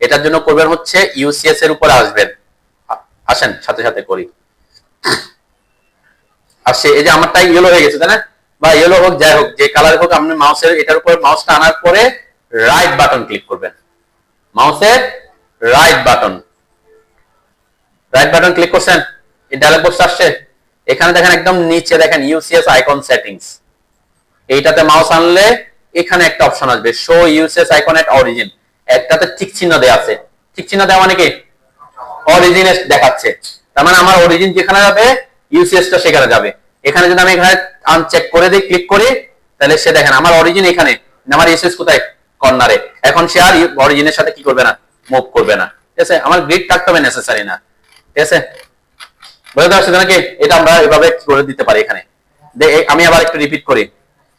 এটার জন্য করবেন হচ্ছে ইউসিএস এর উপরে আসবেন, আসেন সাথে সাথে করি। আসছে, এই যে আমারটা ইয়েলো হয়ে গেছে, তাই না, বা ইয়েলো হোক, যাই হোক, যে কালার হোক, আপনি মাউসের এটার উপর মাউসটা আনার পরে রাইট বাটন ক্লিক করবেন, মাউসের রাইট বাটন ক্লিক করছেন, এই ডায়লগ বক্স আসছে। এখানে দেখেন একদম নিচে দেখেন ইউসিএস আইকন সেটিংস, এইটাতে মাউস আনলে এখানে একটা অপশন আসবে, শো ইউসিএস আইকন এট অরিজিন। একটাতে টিক চিহ্ন দেওয়া আছে, টিক চিহ্ন দেওয়া মানে কি অরিজিনে দেখাচ্ছে, তার মানে আমার অরিজিন যেখানে যাবে ইউসিএসটা সেখানে যাবে। এখানে যদি আমি এখানে আনচেক করে দিই, ক্লিক করি, তাহলে সে দেখেন আমার অরিজিন এখানে, আমার ইউসিএস কোথায়, কর্নারে। এখন সে আর অরিজিনের সাথে কি করবে না, মুভ করবে না, ঠিক আছে, আমার গ্রিড থাকতে হবে নেসেসারি না। ঠিক আছে, বুঝতে পারছেন নাকি? এটা আমরা এভাবে করে দিতে পারি এখানে। আমি আবার একটু রিপিট করি।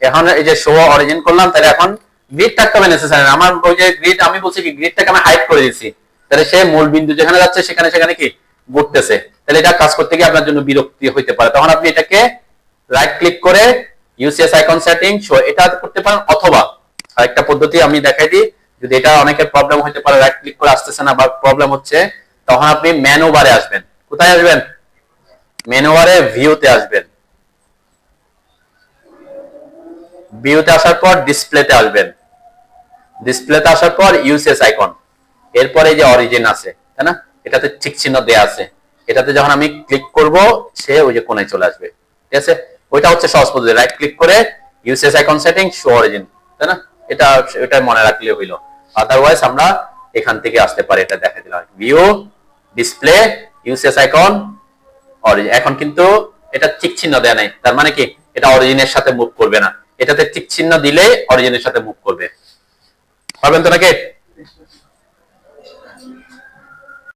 এখন এই যে শো অরিজিন করলাম, তাহলে এখন গ্রিড থাকতে হবে নেসেসারি না। আমার ওই যে গ্রিড আমি বলছি কি গ্রিডটাকে আমি হাইড করে দিয়েছি, তাহলে সে মূল বিন্দু যেখানে যাচ্ছে সেখানে সেখানে কি ঘুরতেছে, তাহলে এটা কাজ করতে গিয়ে আপনার জন্য বিরক্তি হইতে পারে। তখন আপনি এটাকে রাইট ক্লিক করে ইউসিএস আইকন সেটিং শো এটা করতে পারেন, অথবা আরেকটা পদ্ধতি আমি দেখাই দিই। যদি এটা অনেকের প্রবলেম হতে পারে, রাইট ক্লিক করে আসতেছে না বা প্রবলেম হচ্ছে, তখন আপনি মেনু বারে আসবেন। কোথায় আসবেন? মেনু বারে ভিউতে আসবেন। ভিউতে আসার পর ডিসপ্লেতে আসবেন। ডিসপ্লেতে আসার পর ইউসিএস আইকন, এরপরে যে অরিজিন আছে তাই না, এটাতে ঠিক চিহ্ন দেয়া আছে, এটাতে যখন আমি ক্লিক করব সে ওই যে কোণায় চলে আসবে। ঠিক আছে, ওইটা হচ্ছে সহজ পদ্ধতি, রাইট ক্লিক করে UCS icon setting show origin, তাই না? এটা মনে রাখলে হইলো। আদারওয়াইজ আমরা এখান থেকে আসতে পারি, এটা দেখা দিলাম view, display, UCS icon, origin. এখন কিন্তু এটা ঠিক চিহ্ন দেয়া নাই, তার মানে কি এটা অরিজিনের সাথে মুভ করবে না, এটাতে ঠিক চিহ্ন দিলে অরিজিনের সাথে মুভ করবে। পারবেন তো নাকি?